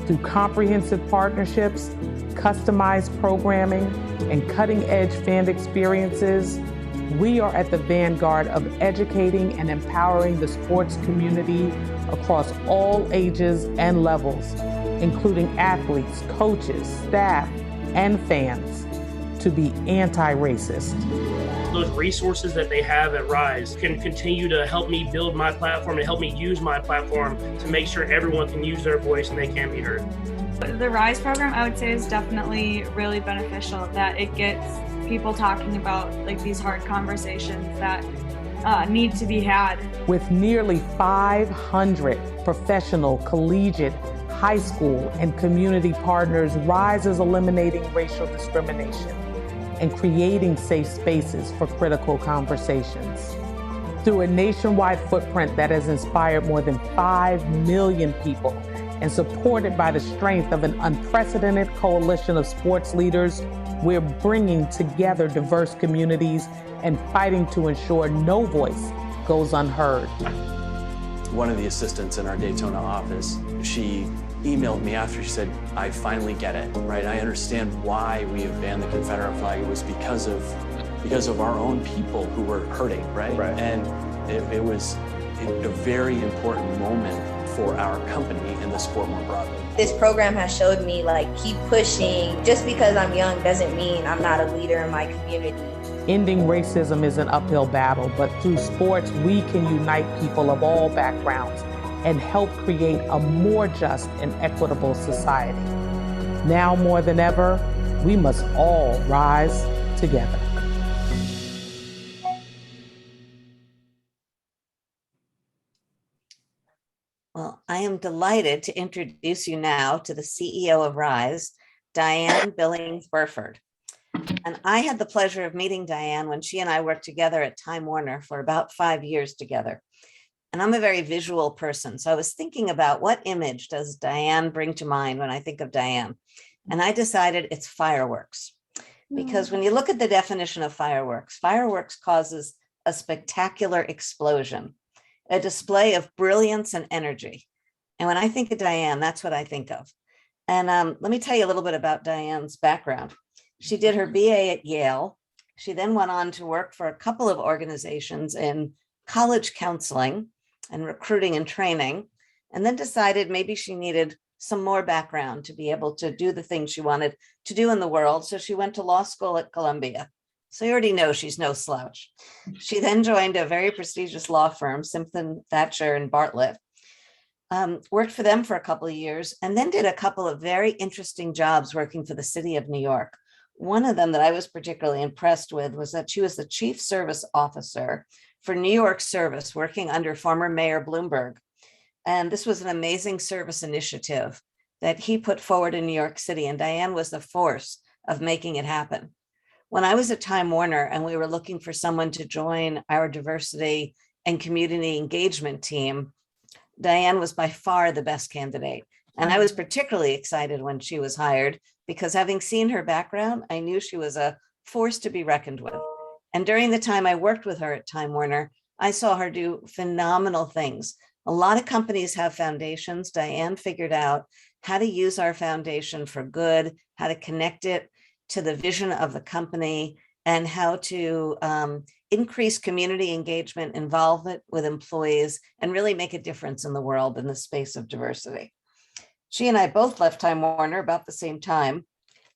Through comprehensive partnerships, customized programming, and cutting-edge fan experiences, we are at the vanguard of educating and empowering the sports community across all ages and levels, including athletes, coaches, staff, and fans, to be anti-racist. Those resources that they have at RISE can continue to help me build my platform and help me use my platform to make sure everyone can use their voice and they can be heard. The RISE program, I would say, is definitely really beneficial, that it gets people talking about like these hard conversations that need to be had. With nearly 500 professional, collegiate, high school, and community partners, RISE is eliminating racial discrimination and creating safe spaces for critical conversations. Through a nationwide footprint that has inspired more than 5 million people and supported by the strength of an unprecedented coalition of sports leaders, we're bringing together diverse communities and fighting to ensure no voice goes unheard. One of the assistants in our Daytona office, she emailed me after. She said, I finally get it, right? I understand why we have banned the Confederate flag. It was because of our own people who were hurting, right? And it was a very important moment for our company and the sport more broadly. This program has showed me, like, keep pushing. Just because I'm young doesn't mean I'm not a leader in my community. Ending racism is an uphill battle, but through sports, we can unite people of all backgrounds and help create a more just and equitable society. Now more than ever, We must all rise together. Well, I am delighted to introduce you now to the CEO of RISE, Diane Billings-Burford. And I had the pleasure of meeting Diane when she and I worked together at Time Warner for about 5 years together. And I'm a very visual person, so I was thinking about what image does Diane bring to mind when I think of Diane? And I decided it's fireworks. Because when you look at the definition of fireworks, fireworks causes a spectacular explosion, a display of brilliance and energy. And when I think of Diane, that's what I think of. And let me tell you a little bit about Diane's background. She did her BA at Yale. She then went on to work for a couple of organizations in college counseling and recruiting and training, and then decided maybe she needed some more background to be able to do the things she wanted to do in the world. So she went to law school at Columbia. So you already know she's no slouch. She then joined a very prestigious law firm, Simpson, Thacher, and Bartlett, worked for them for a couple of years, and then did a couple of very interesting jobs working for the city of New York. One of them that I was particularly impressed with was that she was the chief service officer for New York Service, working under former Mayor Bloomberg. And this was an amazing service initiative that he put forward in New York City, and Diane was the force of making it happen. When I was at Time Warner and we were looking for someone to join our diversity and community engagement team, Diane was by far the best candidate. And I was particularly excited when she was hired because, having seen her background, I knew she was a force to be reckoned with. And during the time I worked with her at Time Warner, I saw her do phenomenal things. A lot of companies have foundations. Diane figured out how to use our foundation for good, how to connect it to the vision of the company, and how to increase community engagement, involvement with employees, and really make a difference in the world in the space of diversity. She and I both left Time Warner about the same time,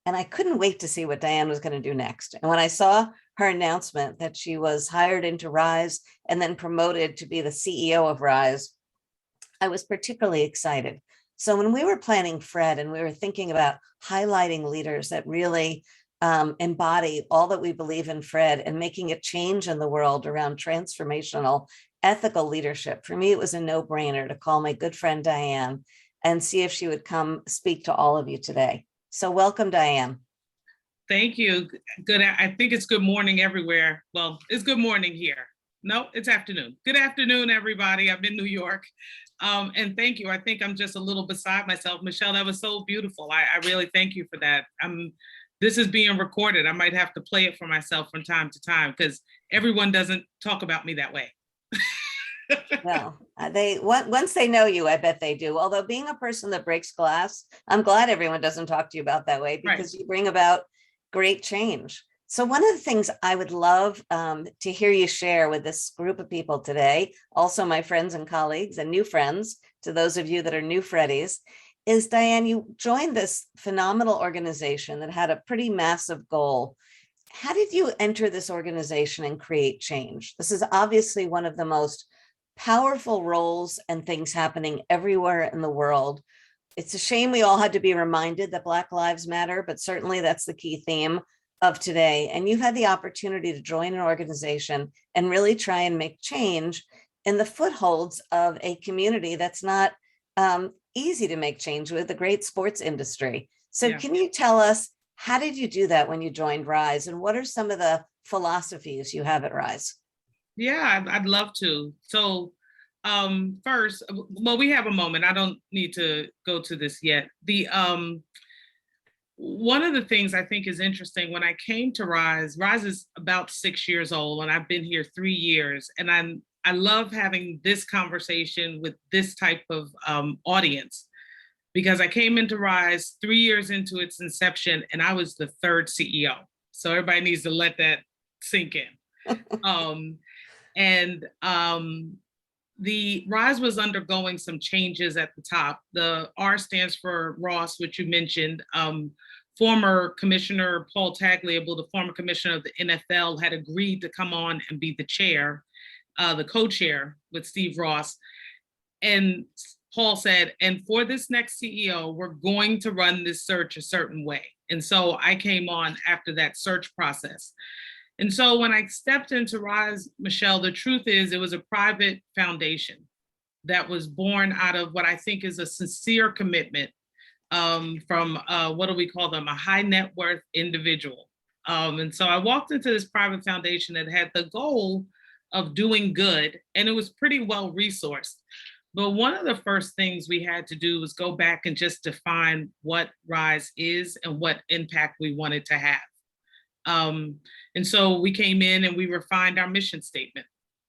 and I couldn't wait to see what Diane was going to do next. And when I saw her announcement that she was hired into RISE and then promoted to be the CEO of RISE, I was particularly excited. So when we were planning Fred and we were thinking about highlighting leaders that really embody all that we believe in Fred and making a change in the world around transformational ethical leadership, for me, it was a no-brainer to call my good friend Diane and see if she would come speak to all of you today. So welcome, Diane. Thank you. Good. I think it's good morning everywhere. Well, it's good morning here. No, it's afternoon. Good afternoon, everybody. I'm in New York. And thank you. I think I'm just a little beside myself. Michelle, that was so beautiful. I really thank you for that. This is being recorded. I might have to play it for myself from time to time because everyone doesn't talk about me that way. Well, once they know you, I bet they do. Although being a person that breaks glass, I'm glad everyone doesn't talk to you about that way because you bring about great change. So one of the things I would love to hear you share with this group of people today, also my friends and colleagues and new friends, to those of you that are new Freddies, is Diane, you joined this phenomenal organization that had a pretty massive goal. How did you enter this organization and create change? This is obviously one of the most powerful roles and things happening everywhere in the world. It's a shame we all had to be reminded that Black Lives Matter, but certainly that's the key theme of today. And you've had the opportunity to join an organization and really try and make change in the footholds of a community that's not easy to make change with, the great sports industry. So Can you tell us, how did you do that when you joined RISE, and what are some of the philosophies you have at RISE? Yeah, I'd love to. So first, well, we have a moment. I don't need to go to this yet. One of the things I think is interesting, when I came to RISE is about 6 years old, and I've been here 3 years, and I love having this conversation with this type of audience, because I came into RISE 3 years into its inception, and I was the third CEO. So everybody needs to let that sink in. The RISE was undergoing some changes at the top. The R stands for Ross, which you mentioned. Former Commissioner Paul Tagliabue, the former commissioner of the NFL, had agreed to come on and be the chair, the co-chair with Steve Ross. And Paul said, and for this next CEO, we're going to run this search a certain way. And so I came on after that search process. And so when I stepped into Rise, Michelle, the truth is it was a private foundation that was born out of what I think is a sincere commitment from, what do we call them, a high net worth individual. And so I walked into this private foundation that had the goal of doing good, and it was pretty well resourced. But one of the first things we had to do was go back and just define what Rise is and what impact we wanted to have. And so we came in and we refined our mission statement.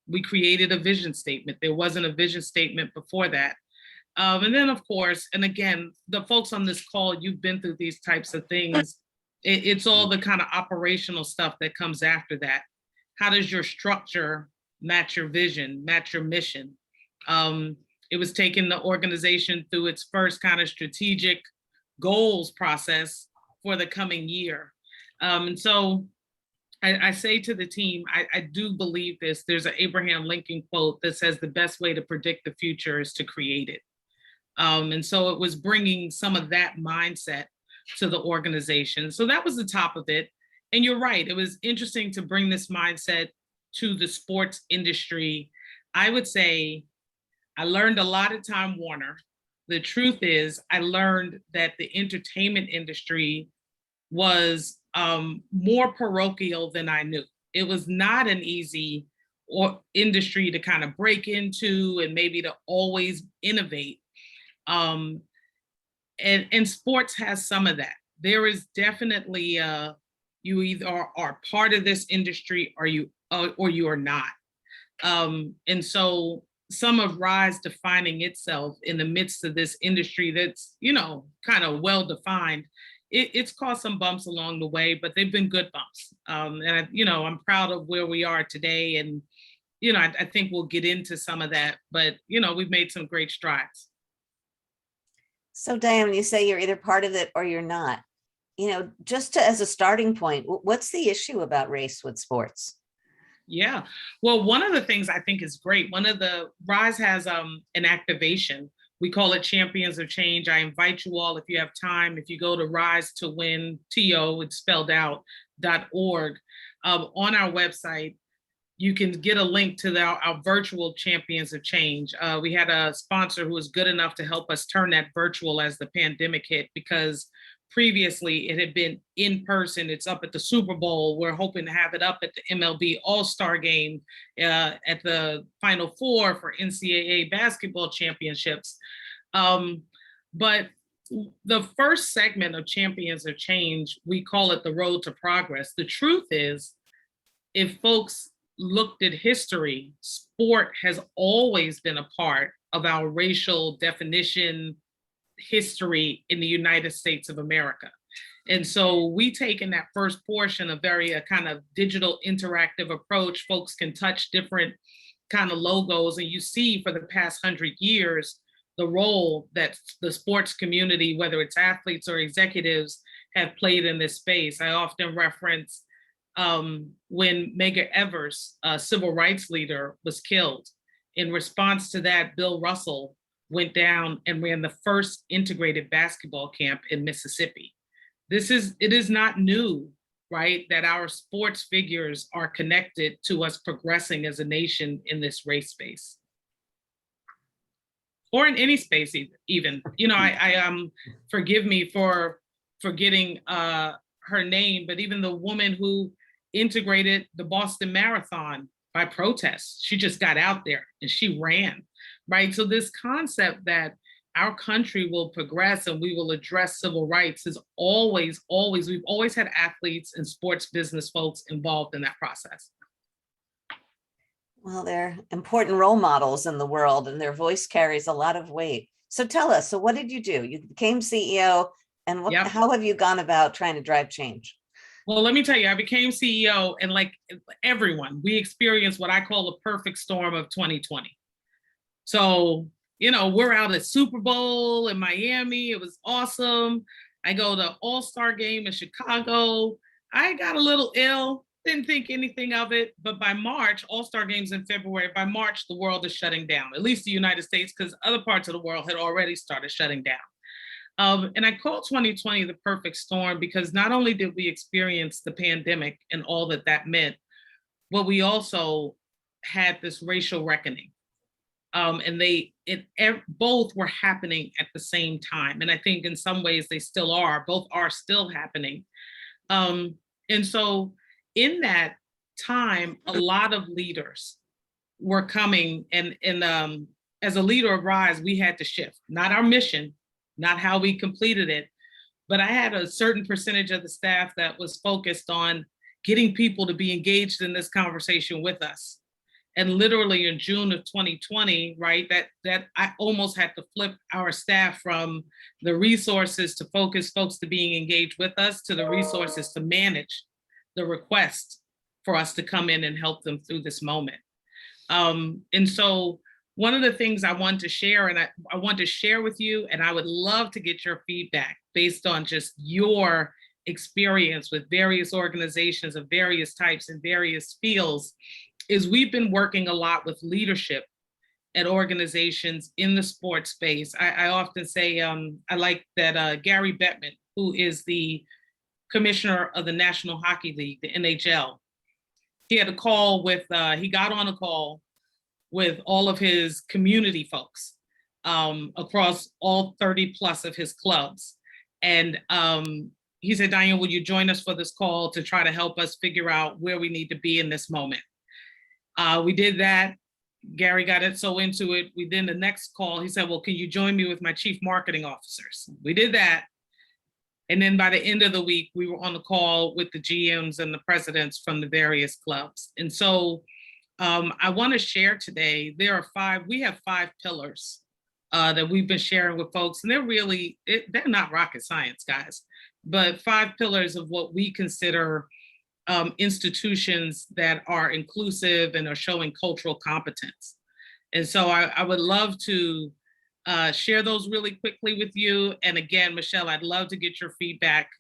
We created a vision statement. There wasn't a vision statement before that. And then, of course, and again, the folks on this call, you've been through these types of things. It's all the kind of operational stuff that comes after that. How does your structure match your vision, match your mission? It was taking the organization through its first kind of strategic goals process for the coming year. And so I say to the team, I do believe this. There's an Abraham Lincoln quote that says the best way to predict the future is to create it. And so it was bringing some of that mindset to the organization. So that was the top of it. And you're right, it was interesting to bring this mindset to the sports industry. I would say I learned a lot at Time Warner. The truth is I learned that the entertainment industry was more parochial than I knew. It was not an easy industry to kind of break into and maybe to always innovate. And sports has some of that. There is definitely you either are part of this industry or you are not. And so some of Rise defining itself in the midst of this industry that's, kind of well-defined, it's caused some bumps along the way, but they've been good bumps. And I'm proud of where we are today. And, I think we'll get into some of that, but, we've made some great strides. So Diane, when you say you're either part of it or you're not, just as a starting point, what's the issue about race with sports? Yeah, well, one of the things I think is great, Rise has an activation. We call it Champions of Change. I invite you all, if you have time, if you go to Rise to Win, TO, it's spelled out, .org, on our website, you can get a link to our virtual Champions of Change. We had a sponsor who was good enough to help us turn that virtual as the pandemic hit, because previously it had been in person. It's up at the Super Bowl. We're hoping to have it up at the MLB All-Star Game, at the Final Four for NCAA basketball championships. But the first segment of Champions of Change, we call it the Road to Progress. The truth is, if folks looked at history, sport has always been a part of our racial definition history in the United States of America. And so we take in that first portion a very kind of digital interactive approach. Folks can touch different kind of logos, and you see for the past 100 years, the role that the sports community, whether it's athletes or executives, have played in this space. I often reference when Medgar Evers, a civil rights leader, was killed. In response to that, Bill Russell went down and ran the first integrated basketball camp in Mississippi. It is not new, right, that our sports figures are connected to us progressing as a nation in this race space. Or in any space even. I forgive me for forgetting her name, but even the woman who integrated the Boston Marathon by protest, she just got out there and she ran, right? So this concept that our country will progress and we will address civil rights is we've always had athletes and sports business folks involved in that process. Well, they're important role models in the world and their voice carries a lot of weight. So tell us, so what did you do? You became CEO, and how have you gone about trying to drive change? Well, let me tell you, I became CEO, and like everyone, we experienced what I call the perfect storm of 2020. So, we're out at Super Bowl in Miami. It was awesome. I go to All-Star game in Chicago. I got a little ill, didn't think anything of it. But by March, All-Star games in February, by March, the world is shutting down, at least the United States, because other parts of the world had already started shutting down. And I call 2020 the perfect storm because not only did we experience the pandemic and all that that meant, but we also had this racial reckoning. And both were happening at the same time. And I think in some ways they still are, both are still happening. And so in that time, a lot of leaders were coming and as a leader of RISE, we had to shift, not our mission, not how we completed it, but I had a certain percentage of the staff that was focused on getting people to be engaged in this conversation with us. And literally in June of 2020, right, that I almost had to flip our staff from the resources to focus folks to being engaged with us to the resources to manage the request for us to come in and help them through this moment. And so one of the things I want to share, and I want to share with you, and I would love to get your feedback based on just your experience with various organizations of various types and various fields, is we've been working a lot with leadership at organizations in the sports space. I often say, I like that Gary Bettman, who is the commissioner of the National Hockey League, the NHL, he had a call with, he got on a call with all of his community folks across all 30 plus of his clubs. And he said, Diane, will you join us for this call to try to help us figure out where we need to be in this moment? We did that. Gary got it so into it. We did the next call. He said, well, can you join me with my chief marketing officers? We did that. And then by the end of the week, we were on the call with the GMs and the presidents from the various clubs. And so I want to share today, we have 5 pillars that we've been sharing with folks, and they're not rocket science, guys, but 5 pillars of what we consider institutions that are inclusive and are showing cultural competence. And so I would love to share those really quickly with you. And again, Michelle, I'd love to get your feedback,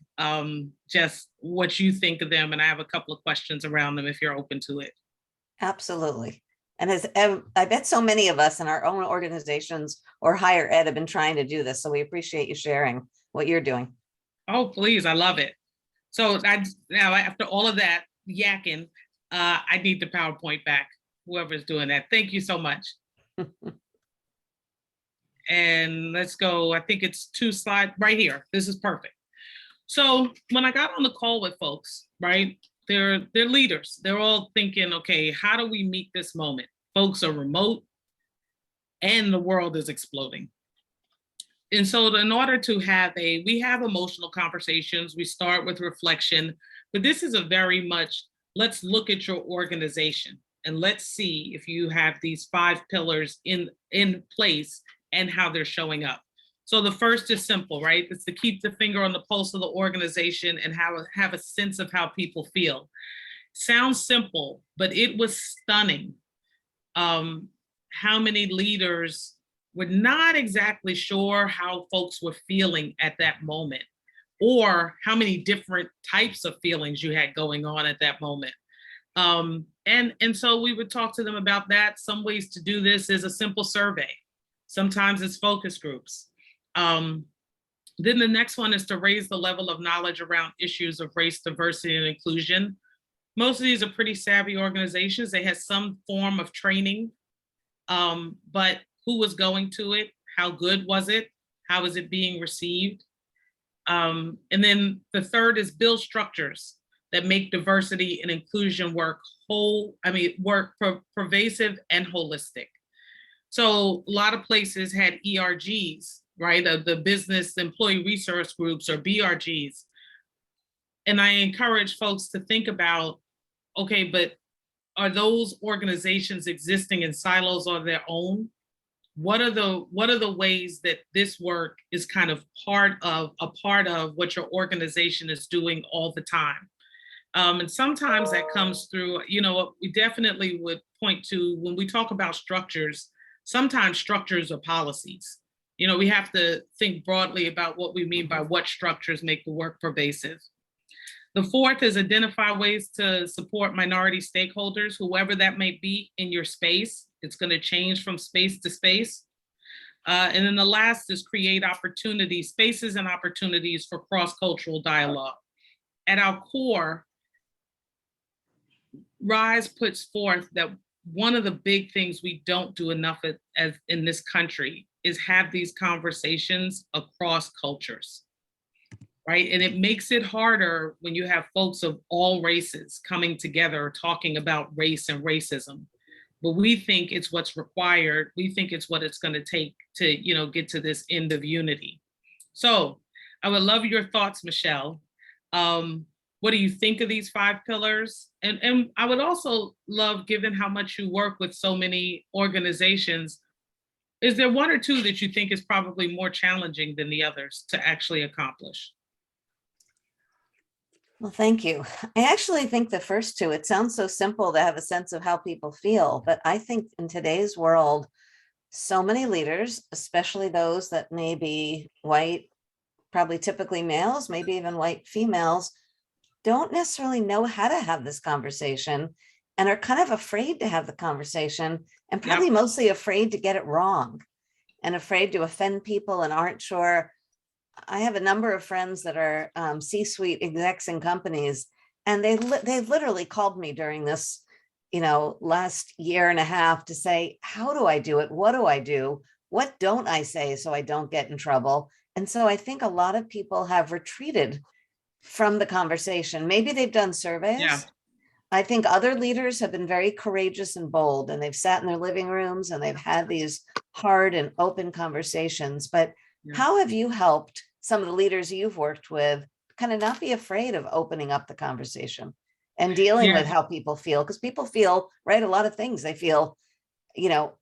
just what you think of them. And I have a couple of questions around them if you're open to it. Absolutely. And I bet so many of us in our own organizations or higher ed have been trying to do this. So we appreciate you sharing what you're doing. Oh, please. I love it. So now after all of that yakking, I need the PowerPoint back, whoever's doing that. Thank you so much. And let's go. I think it's 2 slides right here. This is perfect. So when I got on the call with folks, right, they're leaders. They're all thinking, okay, how do we meet this moment? Folks are remote and the world is exploding. And so in order to we have emotional conversations, we start with reflection, but this is a very much, let's look at your organization and let's see if you have these 5 pillars in place and how they're showing up. So the first is simple, right? It's to keep the finger on the pulse of the organization and have a sense of how people feel. Sounds simple, but it was stunning how many leaders were not exactly sure how folks were feeling at that moment, or how many different types of feelings you had going on at that moment. And so we would talk to them about that. Some ways to do this is a simple survey. Sometimes it's focus groups. Then the next one is to raise the level of knowledge around issues of race, diversity, and inclusion. Most of these are pretty savvy organizations. They had some form of training, but who was going to it? How good was it? How is it being received? And then the third is build structures that make diversity and inclusion work pervasive and holistic. So a lot of places had ERGs, right? The business employee resource groups, or BRGs. And I encourage folks to think about, okay, but are those organizations existing in silos on their own? What are the ways that this work is kind of part of what your organization is doing all the time? And sometimes that comes through, we definitely would point to, when we talk about structures, sometimes structures are policies. We have to think broadly about what we mean by what structures make the work pervasive. The fourth is identify ways to support minority stakeholders, whoever that may be in your space. It's going to change from space to space. And then the last is create opportunities, spaces and opportunities for cross-cultural dialogue. At our core, RISE puts forth that one of the big things we don't do enough as in this country is have these conversations across cultures, right? And it makes it harder when you have folks of all races coming together talking about race and racism. But we think it's what's required. We think it's what it's going to take to, get to this end of unity. So I would love your thoughts, Michelle. What do you think of these 5 pillars? And I would also love, given how much you work with so many organizations, is there 1 or 2 that you think is probably more challenging than the others to actually accomplish? Well, thank you. I actually think the first 2, it sounds so simple to have a sense of how people feel, but I think in today's world, so many leaders, especially those that may be white, probably typically males, maybe even white females, don't necessarily know how to have this conversation and are kind of afraid to have the conversation and probably mostly afraid to get it wrong and afraid to offend people and aren't sure. I have a number of friends that are C-suite execs in companies, and they literally called me during this, last year and a half to say, how do I do it? What do I do? What don't I say so I don't get in trouble? And so I think a lot of people have retreated from the conversation. Maybe they've done surveys. Yeah. I think other leaders have been very courageous and bold, and they've sat in their living rooms and they've had these hard and open conversations. But how have you helped some of the leaders you've worked with kind of not be afraid of opening up the conversation and dealing with how people feel? Because people feel, right, a lot of things. They feel,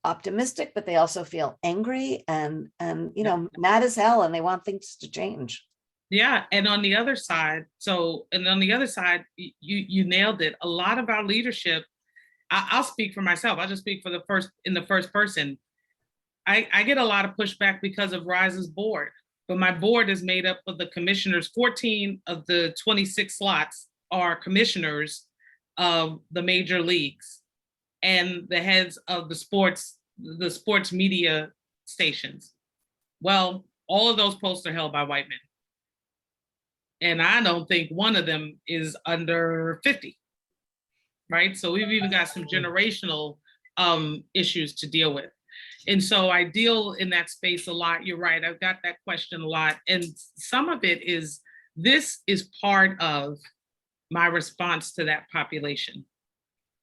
optimistic, but they also feel angry and mad as hell, and they want things to change. Yeah, and on the other side, you nailed it. A lot of our leadership, I'll speak for myself. I'll just speak for in the first person. I get a lot of pushback because of RISE's board, but my board is made up of the commissioners. 14 of the 26 slots are commissioners of the major leagues and the heads of the sports media stations. Well, all of those posts are held by white men. And I don't think one of them is under 50, right? So we've even got some generational issues to deal with. And so I deal in that space a lot. You're right, I've got that question a lot. And some of it is, this is part of my response to that population.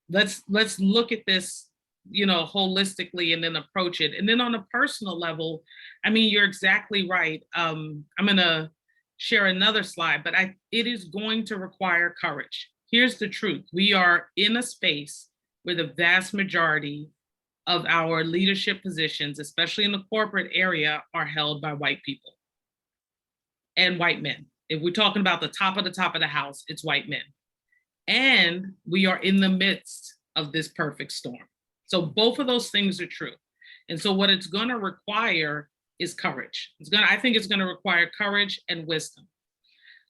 Let's look at this, holistically and then approach it. And then on a personal level, you're exactly right. I'm gonna share another slide, but it is going to require courage. Here's the truth. We are in a space where the vast majority of our leadership positions, especially in the corporate area, are held by white people and white men. If we're talking about the top of the house, it's white men. And we are in the midst of this perfect storm. So both of those things are true. And so what it's gonna require is courage. I think it's going to require courage and wisdom.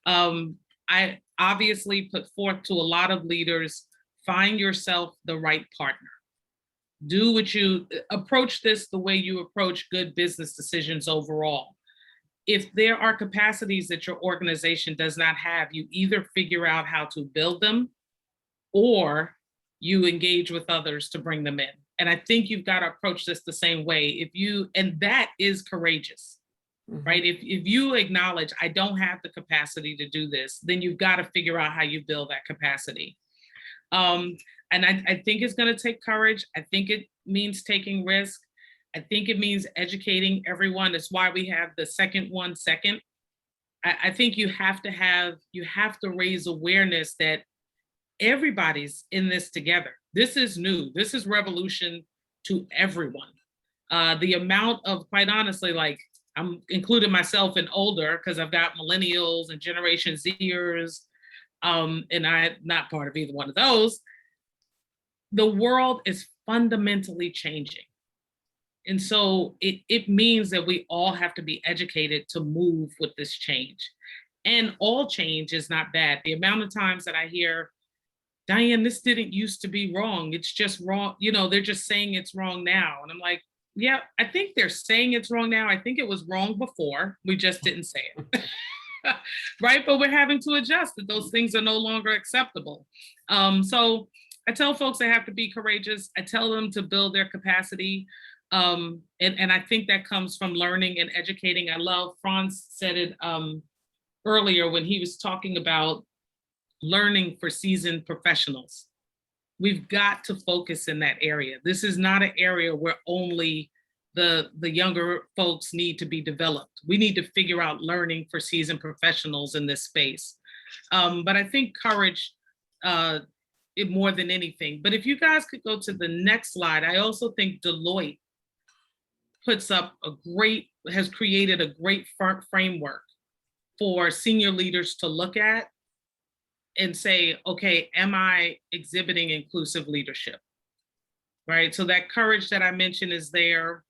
I obviously put forth to a lot of leaders, find yourself the right partner. Approach this the way you approach good business decisions overall. If there are capacities that your organization does not have, you either figure out how to build them or you engage with others to bring them in. And I think you've got to approach this the same way. And that is courageous, right? If you acknowledge, I don't have the capacity to do this, then you've got to figure out how you build that capacity. And I think it's going to take courage. I think it means taking risk. I think it means educating everyone. That's why we have the second. I think you have to raise awareness that everybody's in this together. This is new. This is revolution to everyone. The amount of, quite honestly, like I'm including myself in older because I've got millennials and Generation Zers, and I'm not part of either one of those. The world is fundamentally changing. And so it means that we all have to be educated to move with this change. And all change is not bad. The amount of times that I hear, Diane, this didn't used to be wrong. It's just wrong. They're just saying it's wrong now. And I'm like, Yeah, I think they're saying it's wrong now. I think it was wrong before. We just didn't say it. Right? But we're having to adjust that those things are no longer acceptable. So I tell folks they have to be courageous. I tell them to build their capacity. And I think that comes from learning and educating. I love Franz said it earlier when he was talking about learning for seasoned professionals. We've got to focus in that area. This is not an area where only the younger folks need to be developed. We need to figure out learning for seasoned professionals in this space. But I think courage, it more than anything. But if you guys could go to the next slide, I also think Deloitte has created a great framework for senior leaders to look at and say, okay, am I exhibiting inclusive leadership, right? So that courage that I mentioned is there,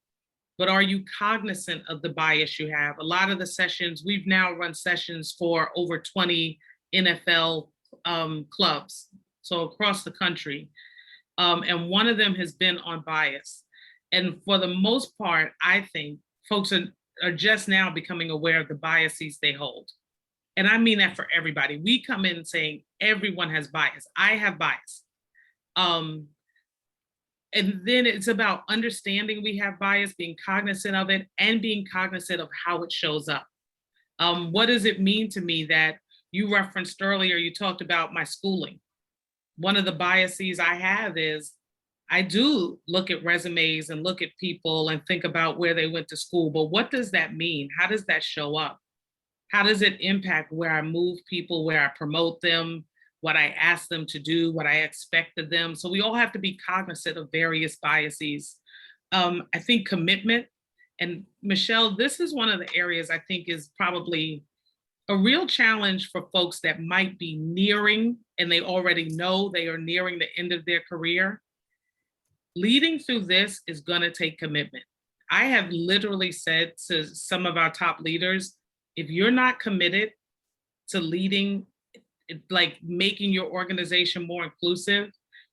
but are you cognizant of the bias you have? A lot of the sessions, we've now run sessions for over 20 NFL clubs, so across the country. And one of them has been on bias. And for the most part, I think folks are just now becoming aware of the biases they hold. And I mean that for everybody. We come in saying everyone has bias. I have bias. And then it's about understanding we have bias, being cognizant of it, and being cognizant of how it shows up. What does it mean to me that you referenced earlier, you talked about my schooling. One of the biases I have is I do look at resumes and look at people and think about where they went to school, but what does that mean? How does that show up? How does it impact where I move people, where I promote them, what I ask them to do, what I expect of them? So we all have to be cognizant of various biases. I think commitment, and Michelle, this is one of the areas I think is probably a real challenge for folks that might be nearing, and they already know they are nearing the end of their career. Leading through this is gonna take commitment. I have literally said to some of our top leaders, if you're not committed to leading, like making your organization more inclusive,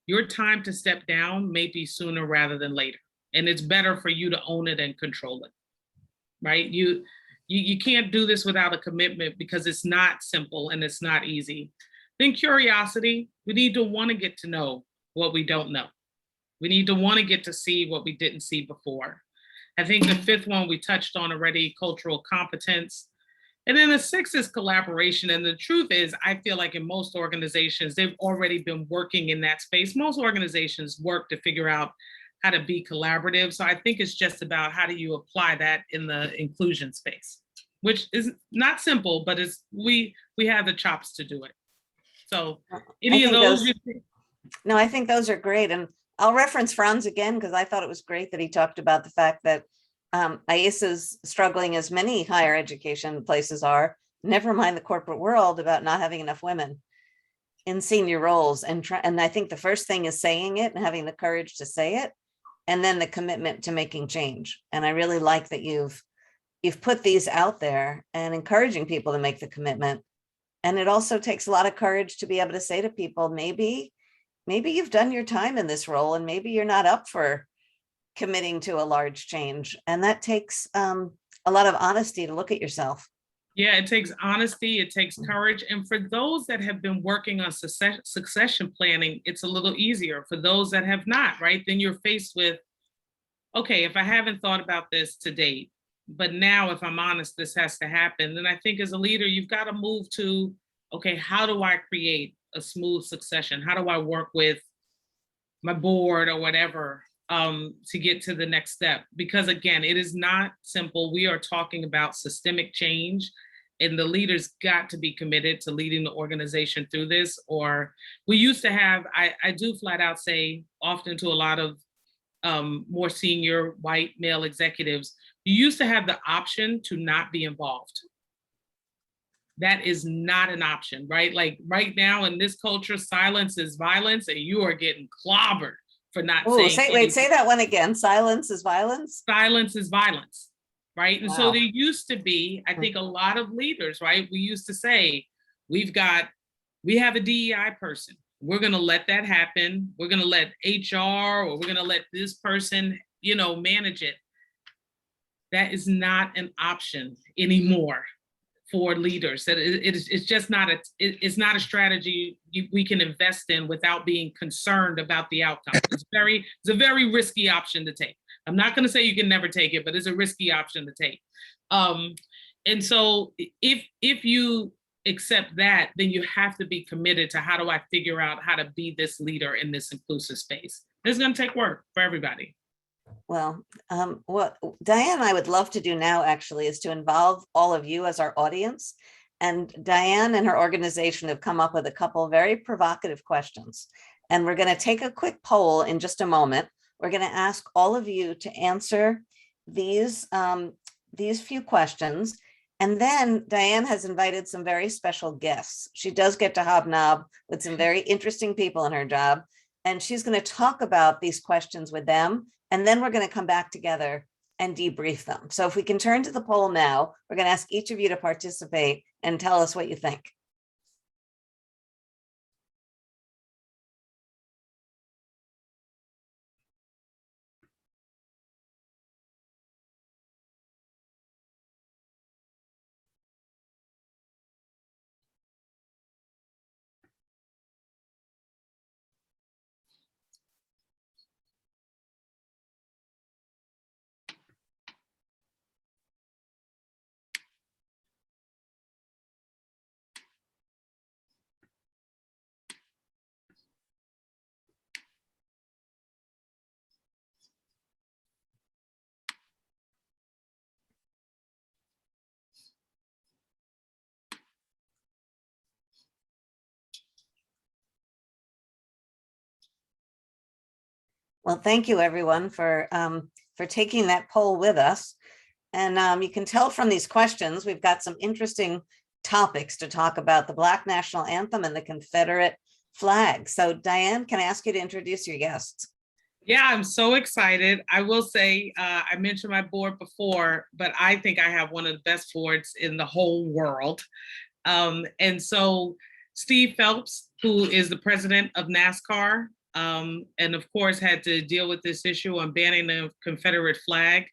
your time to step down may be sooner rather than later. And it's better for you to own it and control it, right? You can't do this without a commitment because it's not simple and it's not easy. Then curiosity, we need to want to get to know what we don't know. We need to want to get to see what we didn't see before. I think the fifth one we touched on already, cultural competence. And then the sixth is collaboration. And the truth is, I feel like in most organizations, they've already been working in that space. Most organizations work to figure out how to be collaborative. So I think it's just about how do you apply that in the inclusion space, which is not simple, but we have the chops to do it. So any of those? No, I think those are great. And I'll reference Franz again, because I thought it was great that he talked about the fact that IASA is struggling, as many higher education places are, never mind the corporate world, about not having enough women in senior roles. And I think the first thing is saying it and having the courage to say it, and then the commitment to making change. And I really like that you've put these out there and encouraging people to make the commitment. And it also takes a lot of courage to be able to say to people, maybe you've done your time in this role and maybe you're not up for committing to a large change. And that takes a lot of honesty to look at yourself. Yeah, it takes honesty, it takes courage. And for those that have been working on succession planning, it's a little easier. For those that have not, right? Then you're faced with, okay, if I haven't thought about this to date, but now if I'm honest, this has to happen. Then I think as a leader, you've got to move to, okay, how do I create a smooth succession? How do I work with my board or whatever to get to the next step? Because again, it is not simple. We are talking about systemic change, and the leaders got to be committed to leading the organization through this. Or we used to have, I do flat out say often to a lot of more senior white male executives, you used to have the option to not be involved. That is not an option, right? Like right now in this culture, silence is violence, and you are getting clobbered for not saying anything. Say that one again. Silence is violence? Silence is violence, right? And Wow. so there used to be, I think a lot of leaders, right? We used to say, we have a DEI person. We're gonna let that happen. We're gonna let HR, or we're gonna let this person, manage it. That is not an option anymore for leaders. That it's just not it's not a strategy we can invest in without being concerned about the outcome. It's a very risky option to take. I'm not going to say you can never take it, but it's a risky option to take. And so if you accept that, then you have to be committed to how do I figure out how to be this leader in this inclusive space. It's going to take work for everybody. Well, what Diane and I would love to do now actually is to involve all of you as our audience. And Diane and her organization have come up with a couple very provocative questions. And we're going to take a quick poll in just a moment. We're going to ask all of you to answer these few questions. And then Diane has invited some very special guests. She does get to hobnob with some very interesting people in her job. And she's going to talk about these questions with them. And then we're going to come back together and debrief them. So if we can turn to the poll now, we're going to ask each of you to participate and tell us what you think. Well, thank you everyone for taking that poll with us. And you can tell from these questions, we've got some interesting topics to talk about: the Black National Anthem and the Confederate flag. So Diane, can I ask you to introduce your guests? Yeah, I'm so excited. I will say, I mentioned my board before, but I think I have one of the best boards in the whole world. And so Steve Phelps, who is the president of NASCAR, and of course had to deal with this issue on banning the Confederate flag,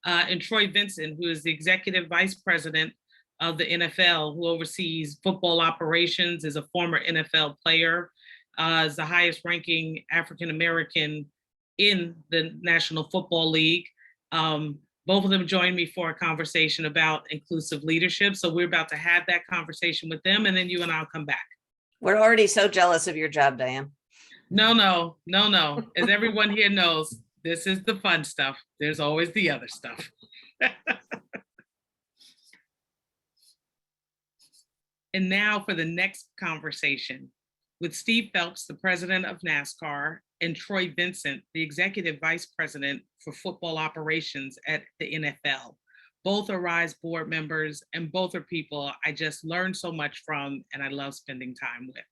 and Troy Vincent, who is the executive vice president of the NFL, who oversees football operations, is a former NFL player, is the highest ranking African-American in the National Football League. Both of them joined me for a conversation about inclusive leadership. So we're about to have that conversation with them, and then you and I'll come back. We're already so jealous of your job, Diane. No. As everyone here knows, this is the fun stuff. There's always the other stuff. And now for the next conversation with Steve Phelps, the president of NASCAR, and Troy Vincent, the executive vice president for football operations at the NFL. Both are RISE board members, and both are people I just learned so much from and I love spending time with.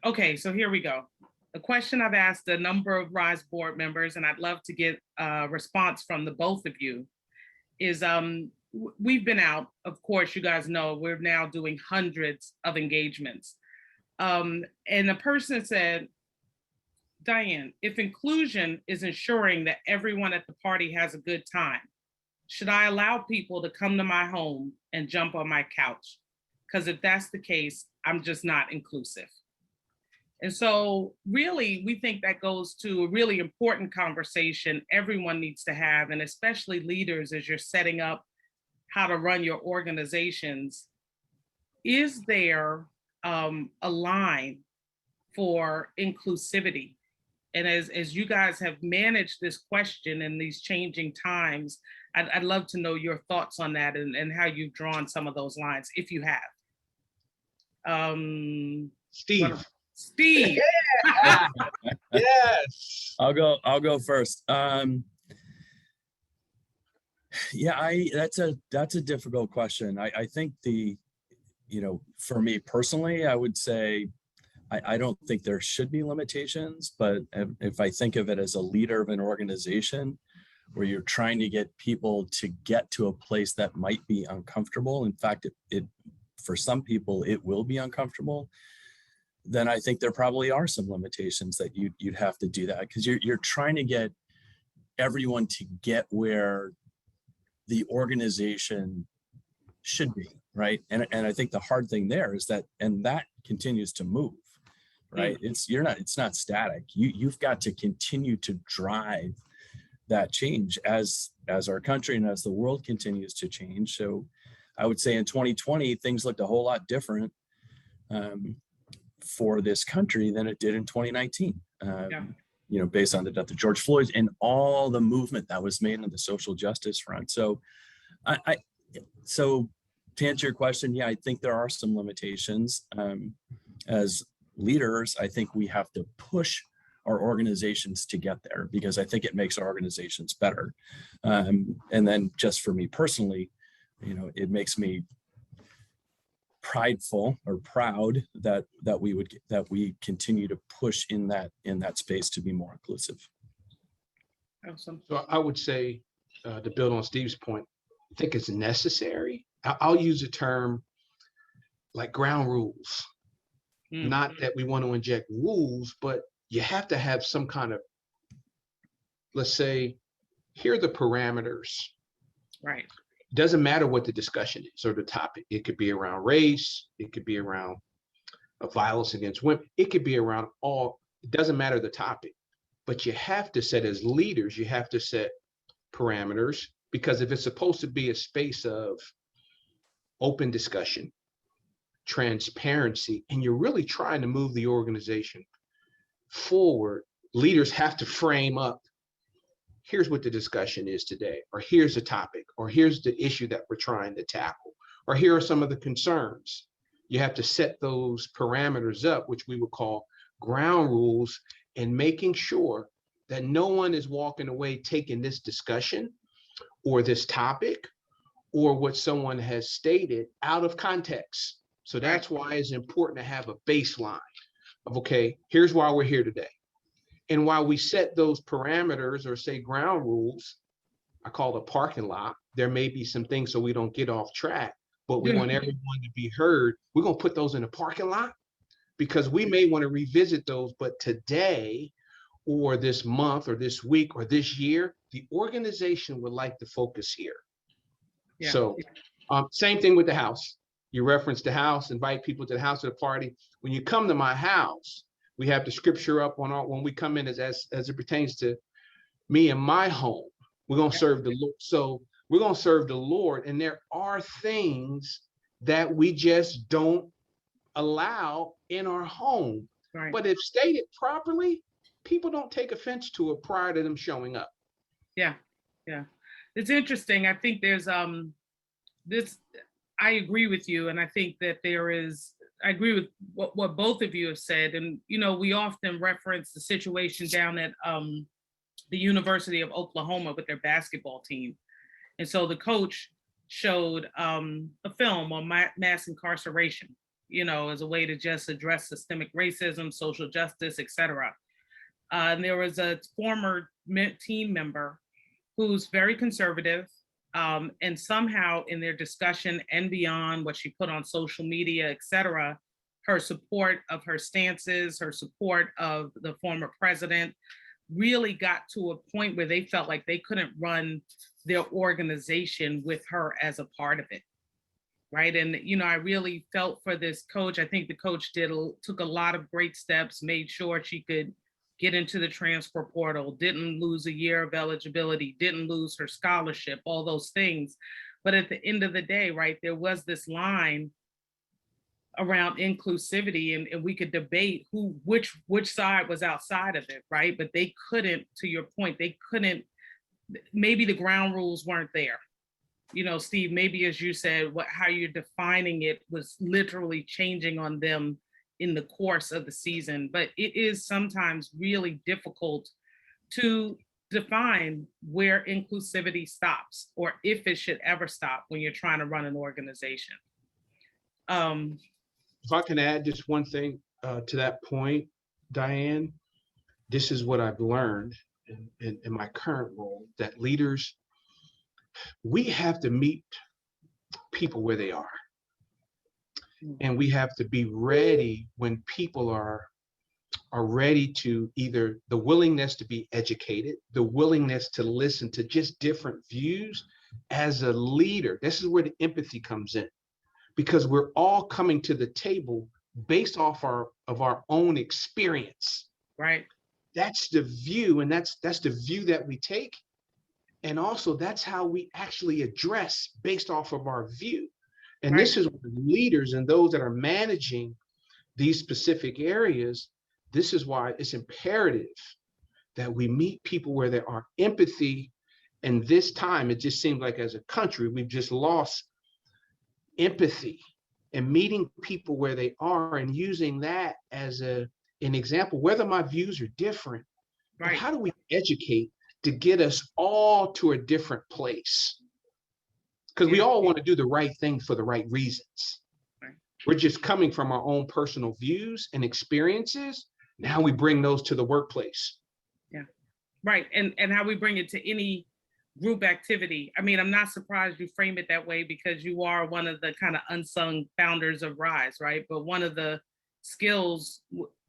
Okay, so here we go. The question I've asked a number of RISE board members, and I'd love to get a response from the both of you, is we've been out, of course, you guys know, we're now doing hundreds of engagements. And the person said, Diane, if inclusion is ensuring that everyone at the party has a good time, should I allow people to come to my home and jump on my couch? Because if that's the case, I'm just not inclusive. And so really, we think that goes to a really important conversation everyone needs to have, and especially leaders as you're setting up how to run your organizations. Is there a line for inclusivity? And as you guys have managed this question in these changing times, I'd love to know your thoughts on that and how you've drawn some of those lines, if you have. Steve. Steve. Yeah. Yes. I'll go first. Yeah, that's a difficult question. I think for me personally, I would say I don't think there should be limitations, but if I think of it as a leader of an organization where you're trying to get people to get to a place that might be uncomfortable, in fact, it for some people, it will be uncomfortable, then I think there probably are some limitations that you'd have to do that, because you're trying to get everyone to get where the organization should be, right? And I think the hard thing there is that continues to move, right? It's not static. You've got to continue to drive that change as our country and as the world continues to change. So I would say in 2020, things looked a whole lot different for this country than it did in 2019. Based on the death of George Floyd and all the movement that was made on the social justice front. So so to answer your question, yeah, I think there are some limitations. As leaders, I think we have to push our organizations to get there, because I think it makes our organizations better. And then just for me personally, it makes me prideful or proud that we continue to push in that space to be more inclusive. Awesome. So I would say, to build on Steve's point, I think it's necessary. I'll use a term like ground rules. Not that we want to inject rules, but you have to have some kind of, let's say, here are the parameters. Right. Doesn't matter what the discussion is or the topic. It could be around race. It could be around violence against women. It could be around it doesn't matter the topic, but you have to set, as leaders, you have to set parameters, because if it's supposed to be a space of open discussion, transparency, and you're really trying to move the organization forward, leaders have to frame up, here's what the discussion is today, or here's the topic, or here's the issue that we're trying to tackle, or here are some of the concerns. You have to set those parameters up, which we would call ground rules, and making sure that no one is walking away taking this discussion or this topic or what someone has stated out of context. So that's why it's important to have a baseline of, okay, here's why we're here today. And while we set those parameters, or say ground rules, I call it a parking lot, there may be some things so we don't get off track, but we want everyone to be heard. We're going to put those in a parking lot, because we may want to revisit those, but today or this month or this week or this year, the organization would like to focus here. Yeah. So same thing with the house. You reference the house, invite people to the house at a party. When you come to my house, we have the scripture up on when we come in as it pertains to me and my home. We're going to serve the Lord. So we're going to serve the Lord. And there are things that we just don't allow in our home. Right. But if stated properly, people don't take offense to it prior to them showing up. Yeah. Yeah. It's interesting. I think there's this, I agree with you. And I think that I agree with what both of you have said. And, we often reference the situation down at the University of Oklahoma with their basketball team. And so the coach showed a film on mass incarceration, as a way to just address systemic racism, social justice, et cetera. And there was a former team member who's very conservative, and somehow in their discussion and beyond what she put on social media, et cetera, her support of her stances, her support of the former president really got to a point where they felt like they couldn't run their organization with her as a part of it. Right. And, I really felt for this coach. I think the coach took a lot of great steps, made sure she could get into the transfer portal, didn't lose a year of eligibility, didn't lose her scholarship, all those things. But at the end of the day, right, there was this line around inclusivity, and we could debate which side was outside of it, right? But they couldn't, to your point, maybe the ground rules weren't there. Steve, maybe as you said, how you're defining it was literally changing on them in the course of the season. But it is sometimes really difficult to define where inclusivity stops, or if it should ever stop when you're trying to run an organization. If I can add just one thing to that point, Diane, this is what I've learned in my current role, that leaders, we have to meet people where they are. And we have to be ready when people are ready to, either the willingness to be educated, the willingness to listen to just different views, as a leader, this is where the empathy comes in, because we're all coming to the table based off of our own experience. Right. That's the view, and that's the view that we take. And also that's how we actually address based off of our view. And this is where leaders and those that are managing these specific areas, this is why it's imperative that we meet people where there are empathy. And this time, it just seems like as a country, we've just lost empathy and meeting people where they are and using that as an example, whether my views are different, but how do we educate to get us all to a different place? Because we all want to do the right thing for the right reasons. We're just coming from our own personal views and experiences. Now we bring those to the workplace. Yeah, right. And how we bring it to any group activity. I mean, I'm not surprised you frame it that way because you are one of the kind of unsung founders of RISE, right? But one of the skills,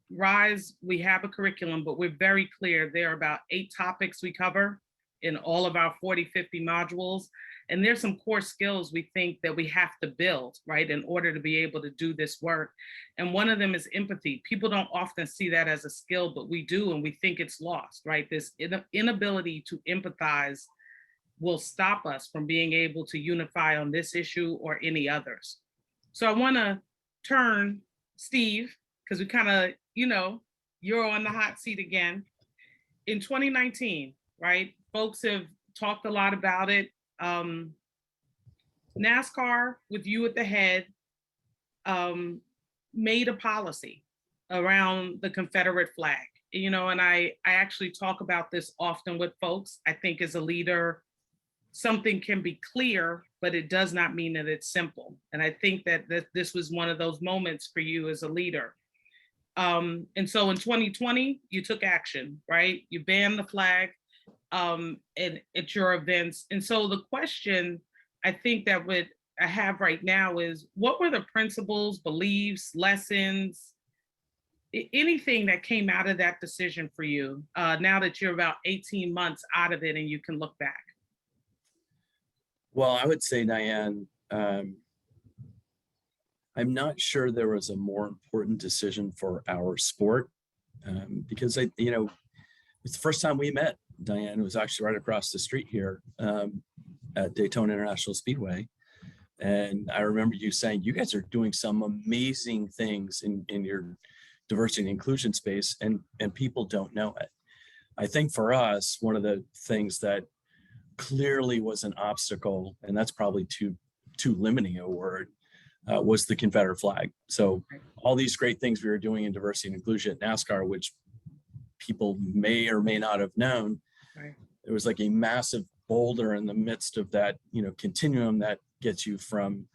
RISE, we have a curriculum, but we're very clear there are about 8 topics we cover in all of our 40, 50 modules. And there's some core skills we think that we have to build, right, in order to be able to do this work. And one of them is empathy. People don't often see that as a skill, but we do, and we think it's lost, right? This inability to empathize will stop us from being able to unify on this issue or any others. So I want to turn, Steve, because we kind of, you know, you're on the hot seat again. In 2019, right, folks have talked a lot about it. NASCAR, with you at the head, made a policy around the Confederate flag, you know, and I actually talk about this often with folks. I think as a leader, something can be clear, but it does not mean that it's simple. And I think that this was one of those moments for you as a leader. And so in 2020, you took action, right? You banned the flag at your events. And so the question I think that I have right now is, what were the principles, beliefs, lessons, anything that came out of that decision for you now that you're about 18 months out of it and you can look back? Well, I would say, Diane, I'm not sure there was a more important decision for our sport because it's the first time we met. Diane was actually right across the street here at Daytona International Speedway. And I remember you saying, you guys are doing some amazing things in your diversity and inclusion space, and people don't know it. I think for us, one of the things that clearly was an obstacle, and that's probably too limiting a word, was the Confederate flag. So all these great things we were doing in diversity and inclusion at NASCAR, which people may or may not have known, there was like a massive boulder in the midst of that, continuum that gets you from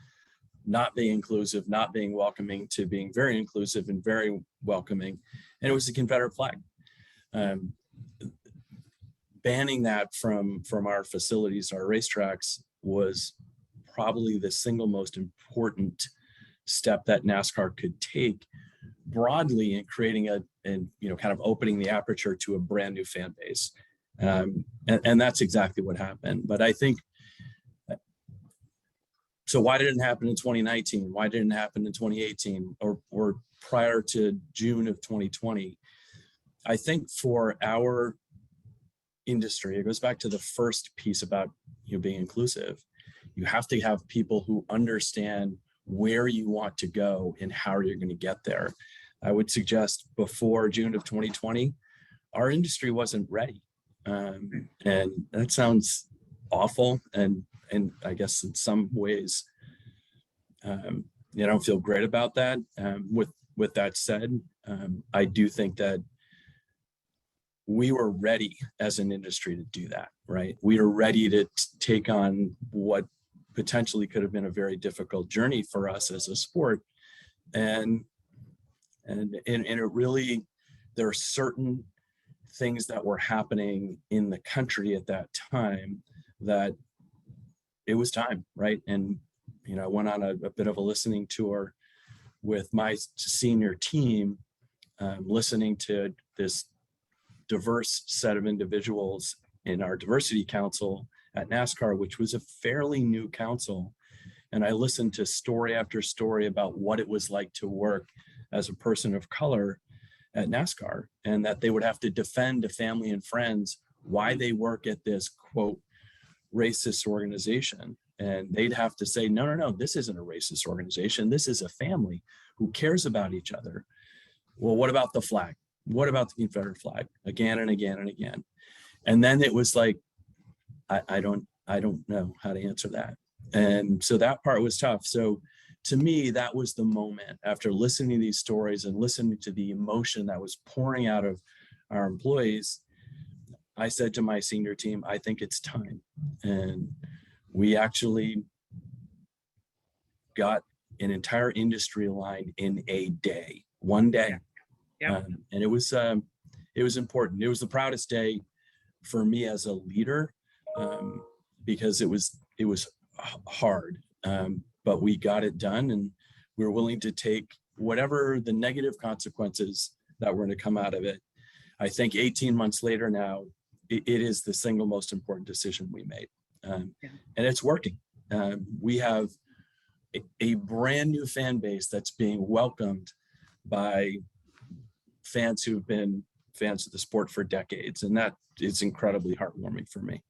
not being inclusive, not being welcoming, to being very inclusive and very welcoming. And it was the Confederate flag. Banning that from our facilities, our racetracks, was probably the single most important step that NASCAR could take broadly in creating kind of opening the aperture to a brand new fan base. And that's exactly what happened. But I think, so why didn't it happen in 2019? Why didn't it happen in 2018 or prior to June of 2020? I think for our industry, it goes back to the first piece about being inclusive. You have to have people who understand where you want to go and how you're going to get there. I would suggest before June of 2020, our industry wasn't ready. And that sounds awful. And I guess in some ways, I don't feel great about that. With that said, I do think that we were ready as an industry to do that, right? We were ready to take on what potentially could have been a very difficult journey for us as a sport. And it really, there are certain things that were happening in the country at that time that it was time, right? And, I went on a bit of a listening tour with my senior team, listening to this diverse set of individuals in our diversity council at NASCAR, which was a fairly new council. And I listened to story after story about what it was like to work as a person of color at NASCAR, and that they would have to defend to family and friends why they work at this, quote, racist organization. And they'd have to say, no, no, no, this isn't a racist organization. This is a family who cares about each other. Well, what about the flag? What about the Confederate flag? Again and again and again. And then it was like, I don't know how to answer that. And so that part was tough. So to me, that was the moment after listening to these stories and listening to the emotion that was pouring out of our employees. I said to my senior team, I think it's time. And we actually got an entire industry aligned in a day, one day. Yeah. And it was important. It was the proudest day for me as a leader, because it was hard, but we got it done, and we were willing to take whatever the negative consequences that were going to come out of it. I think 18 months later now, it is the single most important decision we made, and it's working. We have a brand new fan base that's being welcomed by fans who've been fans of the sport for decades, and that is incredibly heartwarming for me.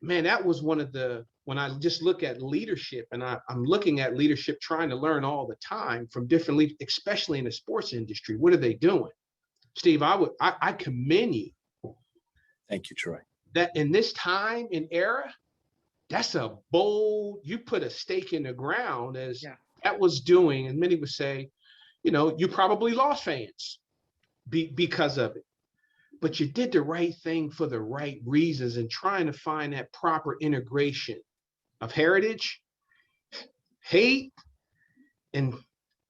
Man, that was one of the, when I just look at leadership, and I'm looking at leadership, trying to learn all the time from different leaders, especially in the sports industry. What are they doing? Steve, I commend you. Thank you, Troy. That in this time and era, that's a bold, you put a stake in the ground as that was doing, and many would say, you know, you probably lost fans because of it. But you did the right thing for the right reasons, and trying to find that proper integration of heritage, hate, and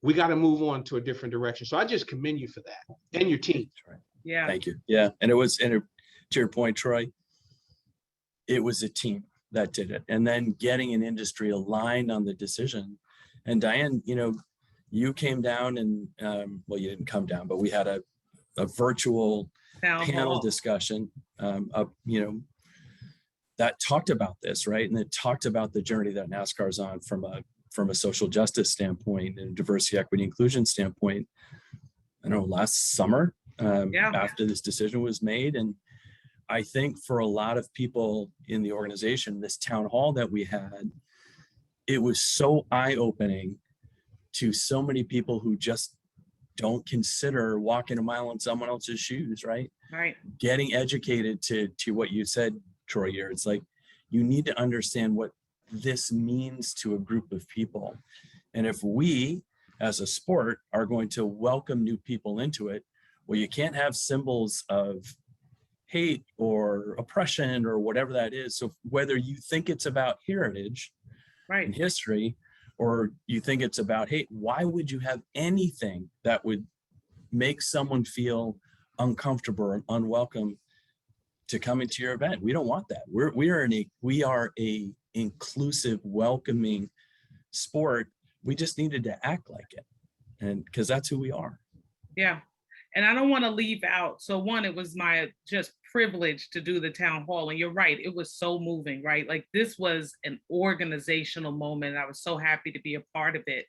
we got to move on to a different direction. So I just commend you for that, and your team. Yeah. Thank you. Yeah. And it was, to your point, Troy, it was a team that did it. And then getting an industry aligned on the decision. And Diane, you know, you came down and, well, you didn't come down, but we had a virtual panel discussion, you know, that talked about this, right? And it talked about the journey that NASCAR is on from a social justice standpoint and diversity, equity, inclusion standpoint. I don't know, last summer, after this decision was made. And I think for a lot of people in the organization, this town hall that we had, it was so eye-opening to so many people who just don't consider walking a mile in someone else's shoes, right? Right. Getting educated to what you said, Troy, here. It's like, you need to understand what this means to a group of people. And if we, as a sport, are going to welcome new people into it, well, you can't have symbols of hate or oppression or whatever that is. So whether you think it's about heritage and history, or you think it's about hate, why would you have anything that would make someone feel uncomfortable or unwelcome to come into your event? We don't want that. We are a inclusive, welcoming sport. We just needed to act like it, and because that's who we are. Yeah. And I don't want to leave out. So one, it was my just privilege to do the town hall. And you're right, it was so moving, right? Like, this was an organizational moment. I was so happy to be a part of it.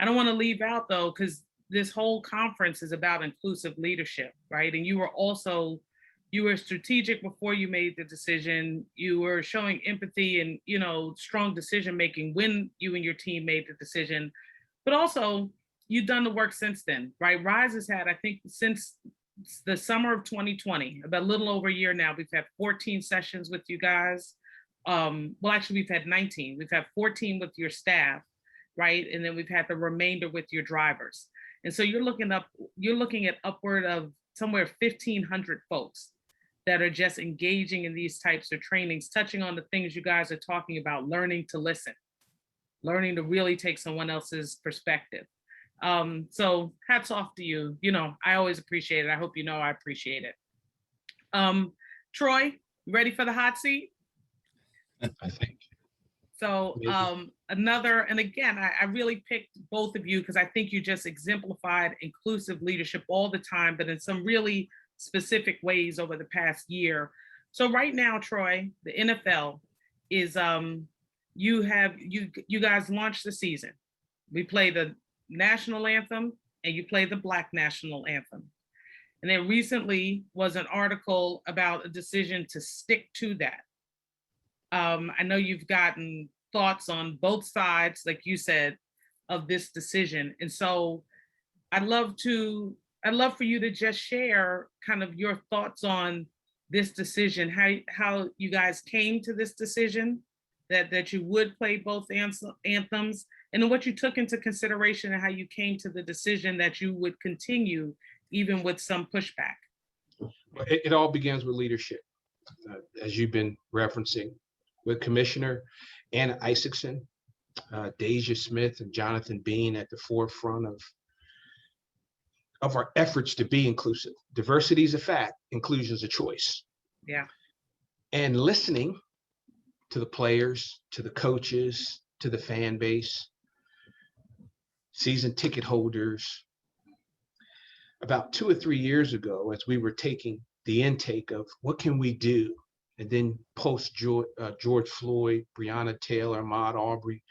I don't want to leave out though, because this whole conference is about inclusive leadership, right? And you were strategic before you made the decision. You were showing empathy and, you know, strong decision-making when you and your team made the decision, but also you've done the work since then, right? Rise has had, I think, since the summer of 2020, about a little over a year now, we've had 14 sessions with you guys. Well, actually, we've had 19. We've had 14 with your staff, right? And then we've had the remainder with your drivers. And so you're looking at upward of somewhere 1,500 folks that are just engaging in these types of trainings, touching on the things you guys are talking about, learning to listen, learning to really take someone else's perspective. So hats off to you. You know, I always appreciate it. I hope you know I appreciate it. Troy, ready for the hot seat? I think. So and again, I really picked both of you because I think you just exemplified inclusive leadership all the time, but in some really specific ways over the past year. So right now, Troy, the NFL is you guys launched the season. We play the national anthem and you play the Black national anthem. And there recently was an article about a decision to stick to that. I know you've gotten thoughts on both sides, like you said, of this decision. And so I'd love for you to just share kind of your thoughts on this decision, how you guys came to this decision that you would play both anthems, and then what you took into consideration and how you came to the decision that you would continue even with some pushback. It all begins with leadership, as you've been referencing, with Commissioner Anna Isaacson, Deja Smith, and Jonathan Bean at the forefront of our efforts to be inclusive. Diversity is a fact, inclusion is a choice. Yeah. And listening to the players, to the coaches, to the fan base, season ticket holders. About 2 or 3 years ago, as we were taking the intake of what can we do, and then post George Floyd, Breonna Taylor, Ahmaud Arbery,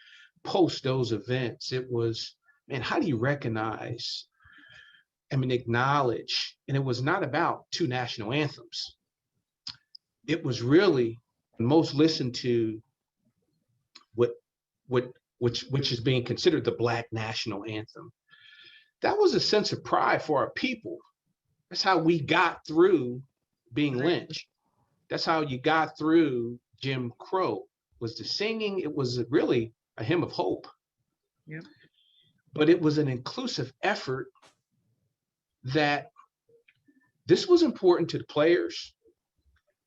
post those events, it was, man, how do you recognize, acknowledge, and it was not about 2 national anthems. It was really most listened to which is being considered the Black national anthem. That was a sense of pride for our people. That's how we got through being lynched. That's how you got through Jim Crow, was the singing. It was really a hymn of hope. Yeah. But it was an inclusive effort that this was important to the players,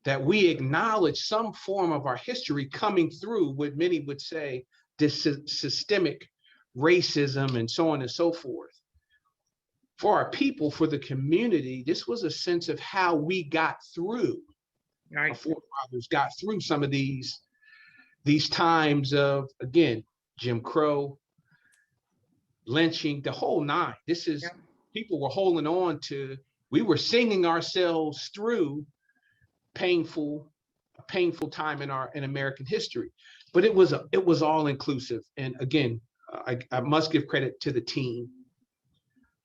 that we acknowledge some form of our history coming through what many would say this systemic racism and so on and so forth. For our people, for the community, this was a sense of how we got through. Right. Our forefathers got through some of these times of, again, Jim Crow, lynching, the whole nine. This is, people were holding on to, we were singing ourselves through painful time in American history, but it was all inclusive. And again, I must give credit to the team.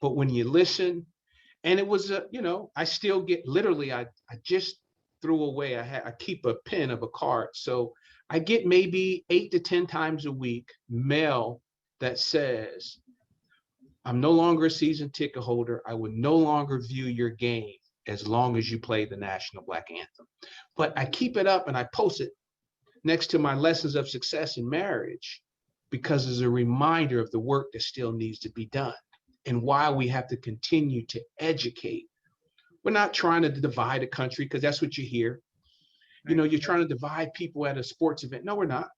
But when you listen, and it was I still get, literally, I just threw away. I keep a pin of a card, so I get maybe 8 to 10 times a week mail that says, "I'm no longer a season ticket holder. I would no longer view your game as long as you play the national Black anthem." But I keep it up and I post it next to my lessons of success in marriage, because it's a reminder of the work that still needs to be done and why we have to continue to educate. We're not trying to divide a country, because that's what you hear. You're trying to divide people at a sports event. No, we're not.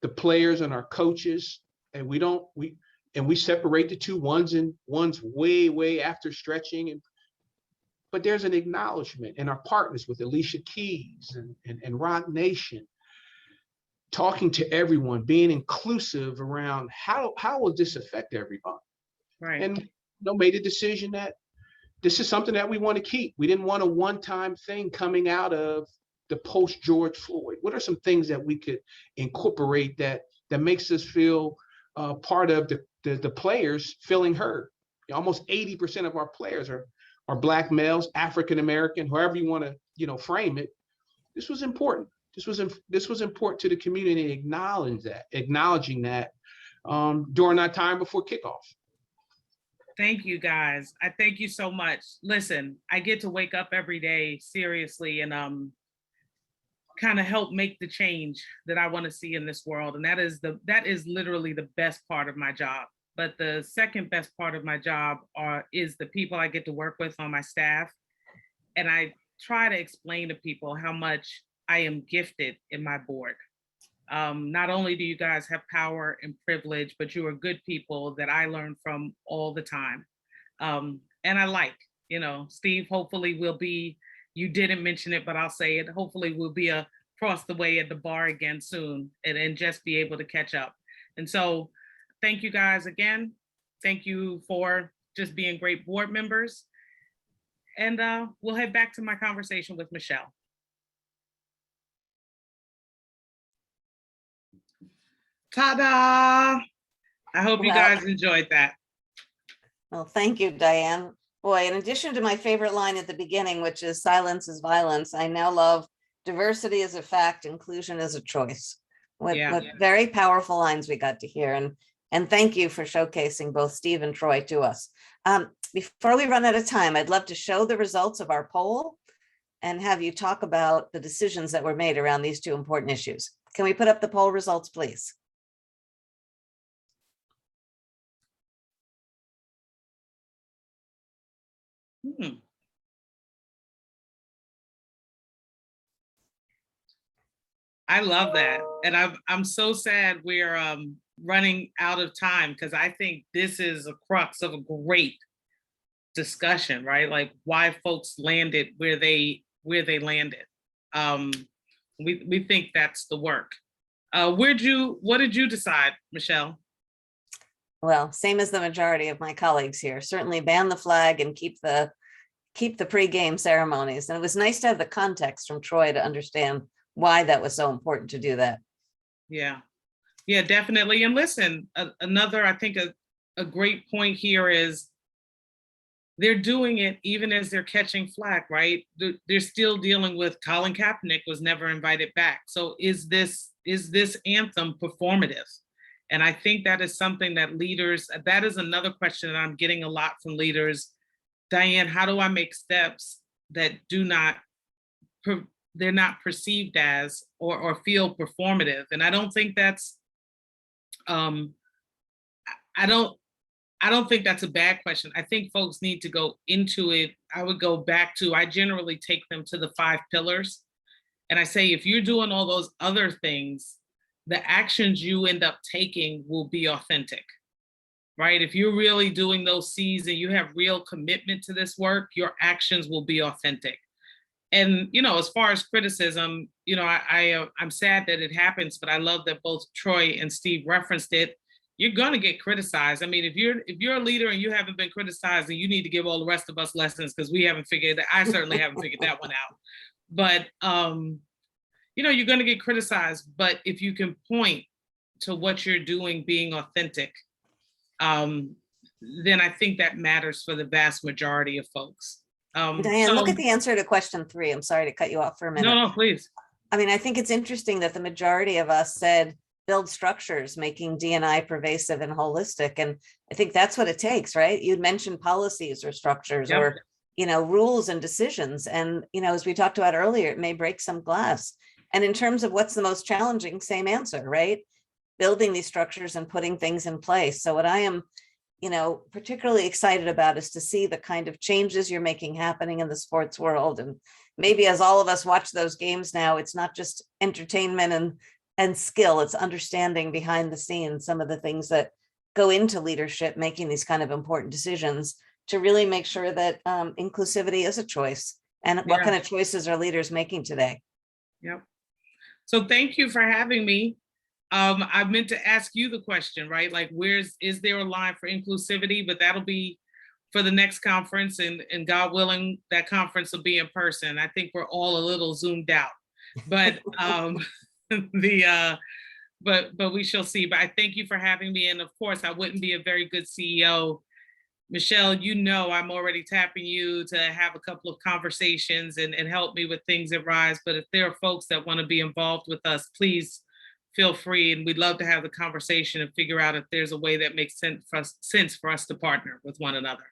The players and our coaches, and we separate the two. One's way after stretching, but there's an acknowledgement, and our partners with Alicia Keys and Rock Nation, talking to everyone, being inclusive around how will this affect everybody? Right. And made a decision that this is something that we want to keep. We didn't want a one-time thing coming out of the post George Floyd. What are some things that we could incorporate that makes us feel part of the players feeling heard? Almost 80% of our players are Black males, African American, however you want to frame it. This was important. This was important to the community, acknowledging that during that time before kickoff. Thank you, guys. I thank you so much. Listen, I get to wake up every day seriously and kind of help make the change that I want to see in this world. And that is literally the best part of my job. But the second best part of my job is the people I get to work with on my staff. And I try to explain to people how much I am gifted in my board. Not only do you guys have power and privilege, but you are good people that I learn from all the time. And I like, Steve, hopefully we'll be, you didn't mention it, but I'll say it, hopefully we'll be across the way at the bar again soon and just be able to catch up. And so thank you guys again. Thank you for just being great board members. and we'll head back to my conversation with Michelle. Ta-da! I hope you guys enjoyed that. Well, thank you, Diane. Boy, in addition to my favorite line at the beginning, which is silence is violence, I now love diversity is a fact, inclusion is a choice. What very powerful lines we got to hear. And thank you for showcasing both Steve and Troy to us. Before we run out of time, I'd love to show the results of our poll and have you talk about the decisions that were made around these two important issues. Can we put up the poll results, please? I love that. And I'm so sad we're running out of time, because I think this is a crux of a great discussion, right? Like why folks landed where they landed. We think that's the work. What did you decide, Michelle? Well, same as the majority of my colleagues here, certainly ban the flag and keep the pre-game ceremonies. And it was nice to have the context from Troy to understand why that was so important to do that. Yeah, definitely. And listen, another, I think a great point here is they're doing it even as they're catching flack, right? They're still dealing with Colin Kaepernick was never invited back. So is this anthem performative? And I think that is something that leaders, that is another question that I'm getting a lot from leaders. Diane, how do I make steps that they're not perceived as or feel performative? And I don't think that's, I don't think that's a bad question. I think folks need to go into it. I would go back to, I generally take them to the 5 pillars. And I say, if you're doing all those other things, the actions you end up taking will be authentic, right? If you're really doing those C's and you have real commitment to this work, your actions will be authentic. And, as far as criticism, I'm sad that it happens, but I love that both Troy and Steve referenced it. You're gonna get criticized. I mean, if you're a leader and you haven't been criticized, then you need to give all the rest of us lessons, because we haven't figured that. I certainly haven't figured that one out. But you're gonna get criticized. But if you can point to what you're doing being authentic, then I think that matters for the vast majority of folks. Diane, look at the answer to question 3. I'm sorry to cut you off for a minute. No, please. I mean, I think it's interesting that the majority of us said build structures, making D&I pervasive and holistic. And I think that's what it takes, right? You'd mentioned policies or structures or, rules and decisions. And, as we talked about earlier, it may break some glass. And in terms of what's the most challenging, same answer, right? Building these structures and putting things in place. So what I am, particularly excited about is to see the kind of changes you're making happening in the sports world. And maybe as all of us watch those games now, it's not just entertainment and skill, it's understanding behind the scenes some of the things that go into leadership, making these kind of important decisions to really make sure that inclusivity is a choice. And what kind of choices are leaders making today? Yep. So thank you for having me. I meant to ask you the question, right? Like, is there a line for inclusivity? But that'll be for the next conference, and God willing, that conference will be in person. I think we're all a little zoomed out, but but we shall see. But I thank you for having me. And of course, I wouldn't be a very good CEO. Michelle, I'm already tapping you to have a couple of conversations and help me with things at Rise. But if there are folks that want to be involved with us, please feel free. And we'd love to have the conversation and figure out if there's a way that makes sense for us to partner with one another.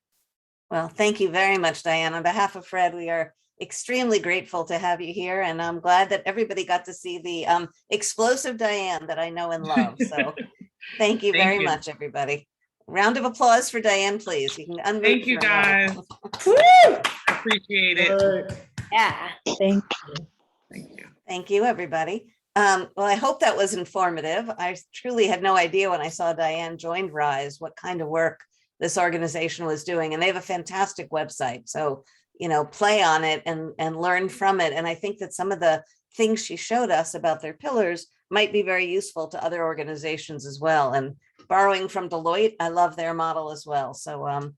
Well, thank you very much, Diane. On behalf of Fred, we are extremely grateful to have you here. And I'm glad that everybody got to see the explosive Diane that I know and love. So thank you very much, everybody. Round of applause for Diane, please. You can unmute. Thank you, guys. Appreciate it. Yeah. Thank you. Thank you. Thank you, everybody. Well, I hope that was informative. I truly had no idea when I saw Diane joined Rise what kind of work this organization was doing. And they have a fantastic website. So, play on it and learn from it. And I think that some of the things she showed us about their pillars might be very useful to other organizations as well. And borrowing from Deloitte, I love their model as well. So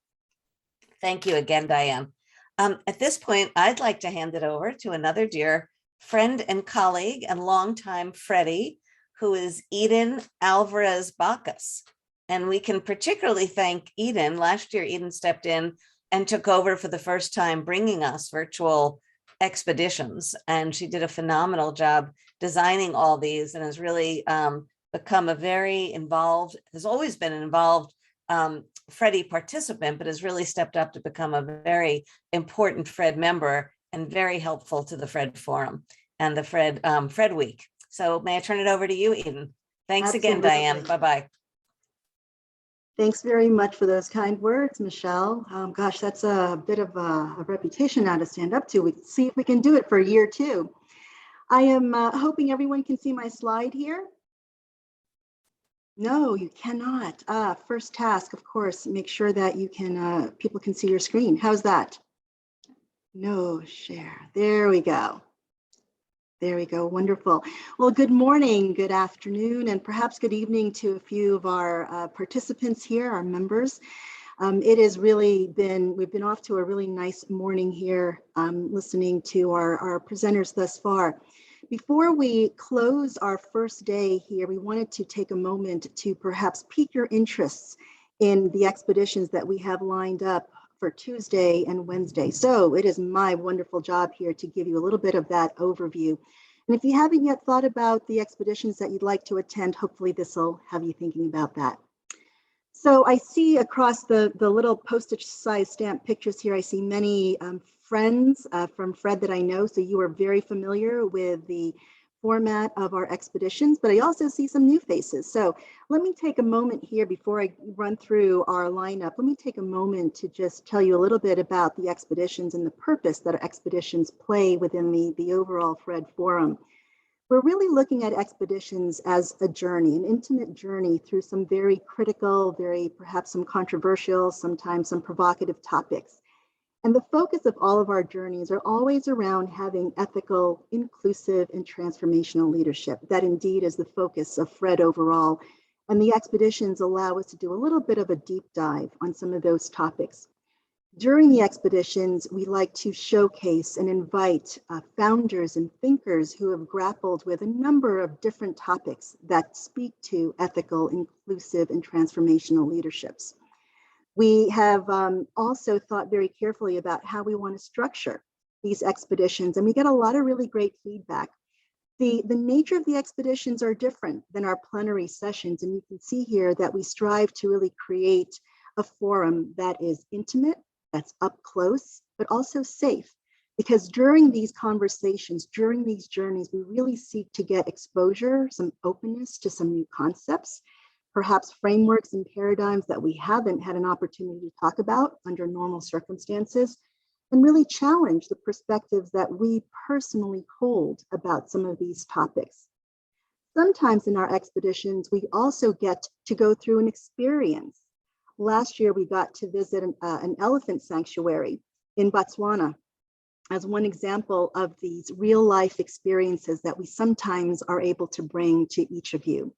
thank you again, Diane. At this point, I'd like to hand it over to another dear friend and colleague and longtime Freddie, who is Eden Alvarez Bacchus. And we can particularly thank Eden. Last year, Eden stepped in and took over for the first time, bringing us virtual expeditions. And she did a phenomenal job designing all these and has really become a very involved, has always been an involved Freddie participant, but has really stepped up to become a very important Fred member and very helpful to the Fred Forum and the Fred Week. So may I turn it over to you, Eden? Thanks again, Diane. Bye-bye. Thanks very much for those kind words, Michelle. Gosh, that's a bit of a reputation now to stand up to. We can see if we can do it for a year too. I am hoping everyone can see my slide here. No, you cannot. First task, of course, make sure that you can, people can see your screen. How's that? No share. There we go. There we go. Wonderful. Well, good morning, good afternoon, and perhaps good evening to a few of our participants here, our members. It has really been, we've been off to a really nice morning here, listening to our presenters thus far. Before we close our first day here, we wanted to take a moment to perhaps pique your interests in the expeditions that we have lined up for Tuesday and Wednesday. So it is my wonderful job here to give you a little bit of that overview. And if you haven't yet thought about the expeditions that you'd like to attend, hopefully this will have you thinking about that. So I see across the little postage size stamp pictures here, I see many friends from Fred that I know. So you are very familiar with the format of our expeditions, but I also see some new faces. So let me take a moment here before I run through our lineup. Let me take a moment to just tell you a little bit about the expeditions and the purpose that our expeditions play within the overall Fred Forum. We're really looking at expeditions as a journey, an intimate journey through some very critical, very perhaps some controversial, sometimes some provocative topics. And the focus of all of our journeys are always around having ethical, inclusive, and transformational leadership. That indeed is the focus of Fred overall. And the expeditions allow us to do a little bit of a deep dive on some of those topics. During the expeditions, we like to showcase and invite founders and thinkers who have grappled with a number of different topics that speak to ethical, inclusive, and transformational leaderships. We have also thought very carefully about how we want to structure these expeditions, and we get a lot of really great feedback. The nature of the expeditions are different than our plenary sessions, and you can see here that we strive to really create a forum that is intimate, that's up close, but also safe. Because during these conversations, during these journeys, we really seek to get exposure, some openness to some new concepts, perhaps frameworks and paradigms that we haven't had an opportunity to talk about under normal circumstances, and really challenge the perspectives that we personally hold about some of these topics. Sometimes in our expeditions, we also get to go through an experience. Last year, we got to visit an elephant sanctuary in Botswana as one example of these real life experiences that we sometimes are able to bring to each of you.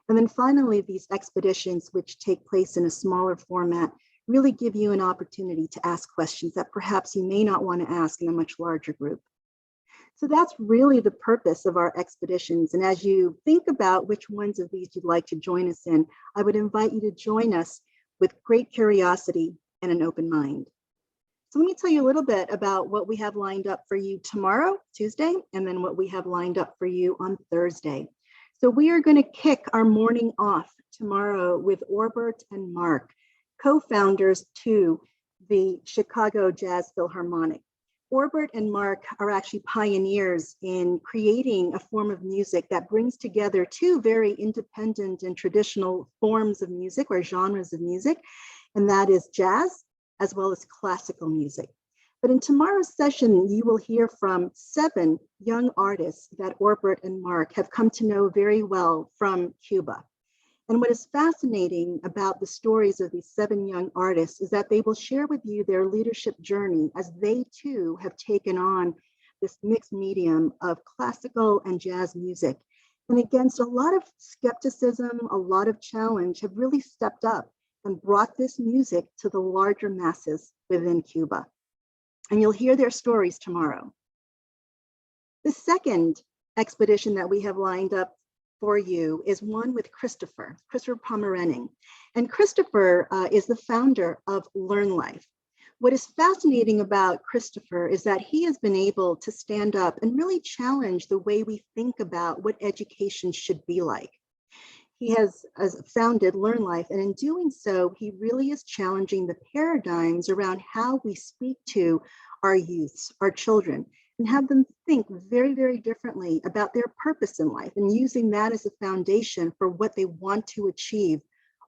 And then finally, these expeditions, which take place in a smaller format, really give you an opportunity to ask questions that perhaps you may not want to ask in a much larger group. So that's really the purpose of our expeditions. And as you think about which ones of these you'd like to join us in, I would invite you to join us with great curiosity and an open mind. So let me tell you a little bit about what we have lined up for you tomorrow, Tuesday, and then what we have lined up for you on Thursday. So we are going to kick our morning off tomorrow with Orbert and Mark, co-founders to the Chicago Jazz Philharmonic. Orbert and Mark are actually pioneers in creating a form of music that brings together two very independent and traditional forms of music or genres of music, and that is jazz as well as classical music. But in tomorrow's session, you will hear from 7 young artists that Orbert and Mark have come to know very well from Cuba. And what is fascinating about the stories of these 7 young artists is that they will share with you their leadership journey as they too have taken on this mixed medium of classical and jazz music. And against a lot of skepticism, a lot of challenge, have really stepped up and brought this music to the larger masses within Cuba. and you'll hear their stories tomorrow. The second expedition that we have lined up for you is one with Christopher Pomerening. And Christopher is the founder of LearnLife. What is fascinating about Christopher is that he has been able to stand up and really challenge the way we think about what education should be like. He has founded LearnLife, and in doing so, he really is challenging the paradigms around how we speak to our youths, our children, and have them think very, very differently about their purpose in life, and using that as a foundation for what they want to achieve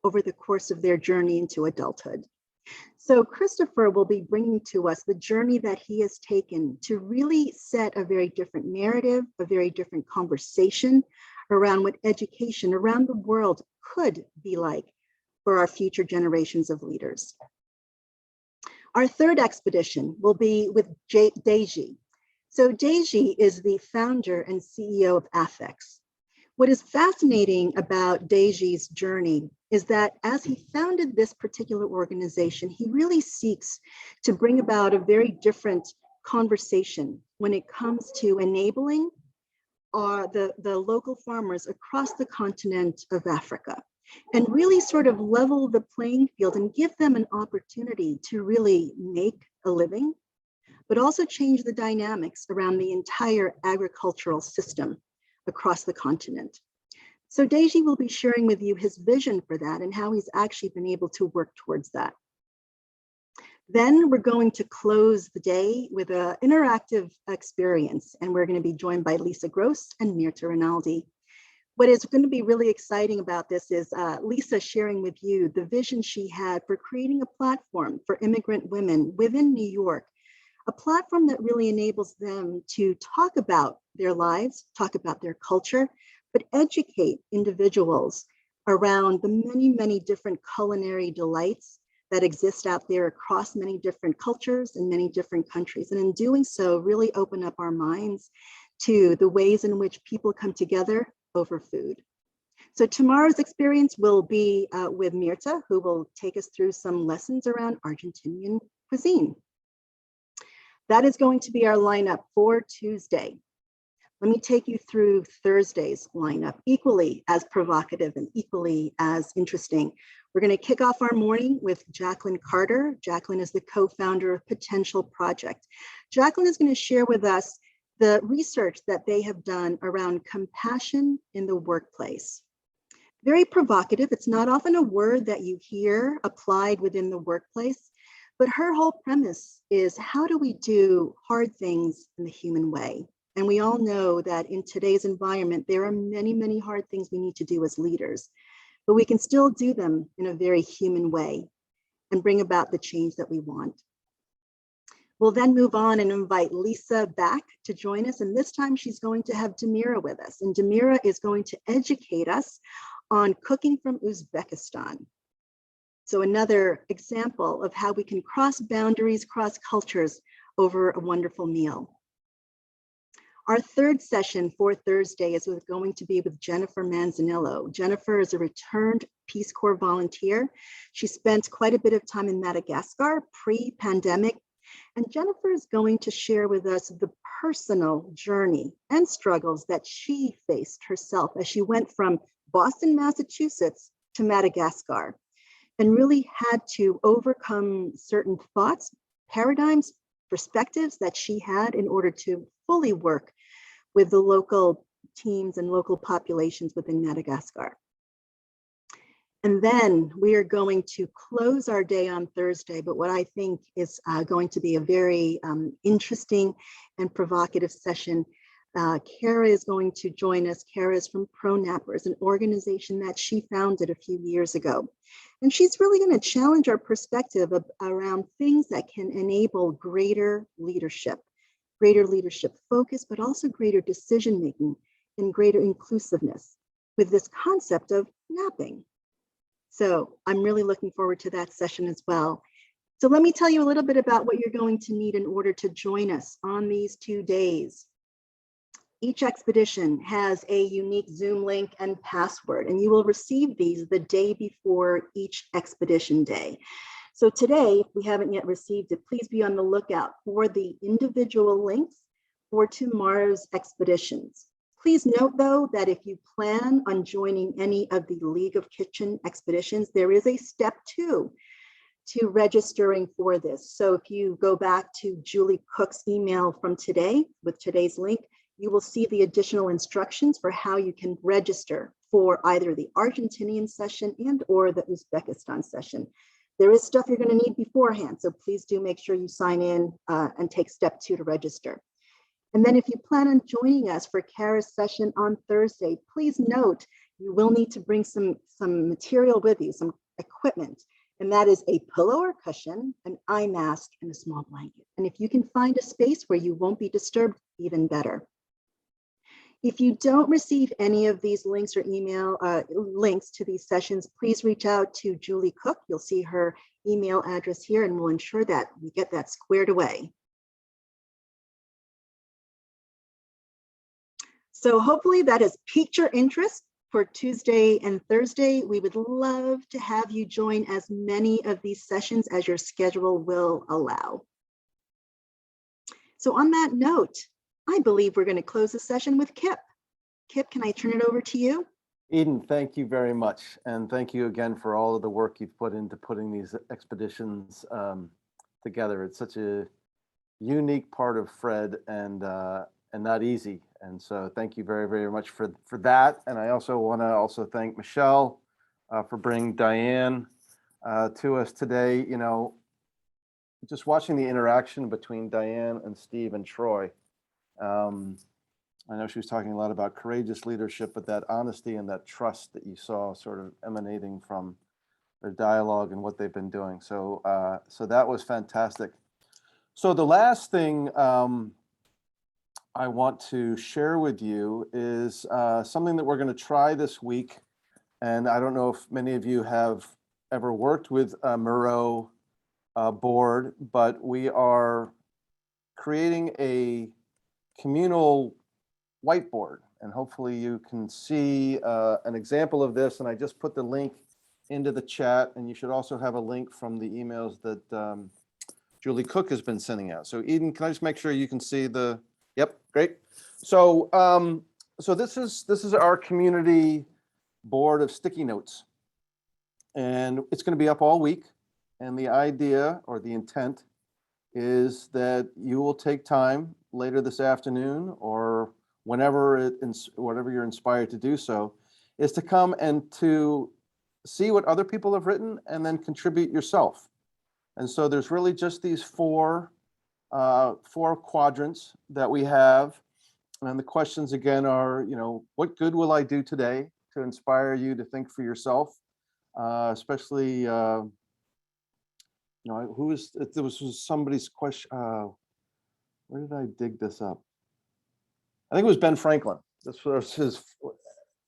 over the course of their journey into adulthood. So Christopher will be bringing to us the journey that he has taken to really set a very different narrative, a very different conversation around what education around the world could be like for our future generations of leaders. Our third expedition will be with Deji. So Deji is the founder and CEO of Affix. What is fascinating about Deji's journey is that as he founded this particular organization, he really seeks to bring about a very different conversation when it comes to enabling the local farmers across the continent of Africa, and really sort of level the playing field and give them an opportunity to really make a living, but also change the dynamics around the entire agricultural system across the continent. So Deji will be sharing with you his vision for that and how he's actually been able to work towards that. Then we're going to close the day with an interactive experience, and we're going to be joined by Lisa Gross and Mirta Rinaldi. What is going to be really exciting about this is Lisa sharing with you the vision she had for creating a platform for immigrant women within New York, a platform that really enables them to talk about their lives, talk about their culture, but educate individuals around the many, many different culinary delights that exist out there across many different cultures and many different countries. And in doing so, really open up our minds to the ways in which people come together over food. So tomorrow's experience will be with Mirta, who will take us through some lessons around Argentinian cuisine. That is going to be our lineup for Tuesday. Let me take you through Thursday's lineup, equally as provocative and equally as interesting. We're going to kick off our morning with Jacqueline Carter. Jacqueline is the co-founder of Potential Project. Jacqueline is going to share with us the research that they have done around compassion in the workplace. Very provocative. It's not often a word that you hear applied within the workplace, but her whole premise is, how do we do hard things in the human way? And we all know that in today's environment, there are many, many hard things we need to do as leaders, but we can still do them in a very human way and bring about the change that we want. We'll then move on and invite Lisa back to join us. And this time she's going to have Damira with us. And Damira is going to educate us on cooking from Uzbekistan. So another example of how we can cross boundaries, cross cultures over a wonderful meal. Our third session for Thursday is going to be with Jennifer Manzanillo. Jennifer is a returned Peace Corps volunteer. She spent quite a bit of time in Madagascar pre-pandemic, and Jennifer is going to share with us the personal journey and struggles that she faced herself as she went from Boston, Massachusetts to Madagascar, and really had to overcome certain thoughts, paradigms, perspectives that she had in order to fully work with the local teams and local populations within Madagascar. And then we are going to close our day on Thursday, but what I think is going to be a very interesting and provocative session. Kara is going to join us. Kara is from ProNappers, an organization that she founded a few years ago. And she's really going to challenge our perspective around things that can enable greater leadership focus, but also greater decision-making and greater inclusiveness with this concept of napping. So I'm really looking forward to that session as well. So let me tell you a little bit about what you're going to need in order to join us on these 2 days. Each expedition has a unique Zoom link and password, and you will receive these the day before each expedition day. So today, if we haven't yet received it, please be on the lookout for the individual links for tomorrow's expeditions. Please note, though, that if you plan on joining any of the League of Kitchen expeditions, there is a step 2 to registering for this. So if you go back to Julie Cook's email from today with today's link, you will see the additional instructions for how you can register for either the Argentinian session and or the Uzbekistan session. There is stuff you're going to need beforehand, so please do make sure you sign in and take step 2 to register. And then if you plan on joining us for Kara's session on Thursday, please note you will need to bring some material with you, some equipment, and that is a pillow or cushion, an eye mask, and a small blanket. And if you can find a space where you won't be disturbed, even better. If you don't receive any of these links or email links to these sessions, please reach out to Julie Cook. You'll see her email address here, and we'll ensure that we get that squared away. So hopefully that has piqued your interest for Tuesday and Thursday. We would love to have you join as many of these sessions as your schedule will allow. So on that note, I believe we're going to close the session with Kip. Kip, can I turn it over to you? Eden, thank you very much. And thank you again for all of the work you've put into putting these expeditions together. It's such a unique part of Fred and not easy. And so thank you very, very much for that. And I also want to thank Michelle for bringing Diane to us today. You know, just watching the interaction between Diane and Steve and Troy. I know she was talking a lot about courageous leadership, but that honesty and that trust that you saw sort of emanating from their dialogue and what they've been doing. So, so that was fantastic. So the last thing I want to share with you is something that we're going to try this week. And I don't know if many of you have ever worked with a Miro board, but we are creating a communal whiteboard, and hopefully you can see an example of this. And I just put the link into the chat, and you should also have a link from the emails that Julie Cook has been sending out. So Eden, can I just make sure you can see the, yep, great. So so this is our community board of sticky notes, and it's going to be up all week. And the idea or the intent is that you will take time later this afternoon or whenever whatever you're inspired to do so, is to come and to see what other people have written and then contribute yourself. And so there's really just these four quadrants that we have. And the questions again are, you know, what good will I do today to inspire you to think for yourself? Especially, you know, there was somebody's question. Where did I dig this up? I think it was Ben Franklin. This was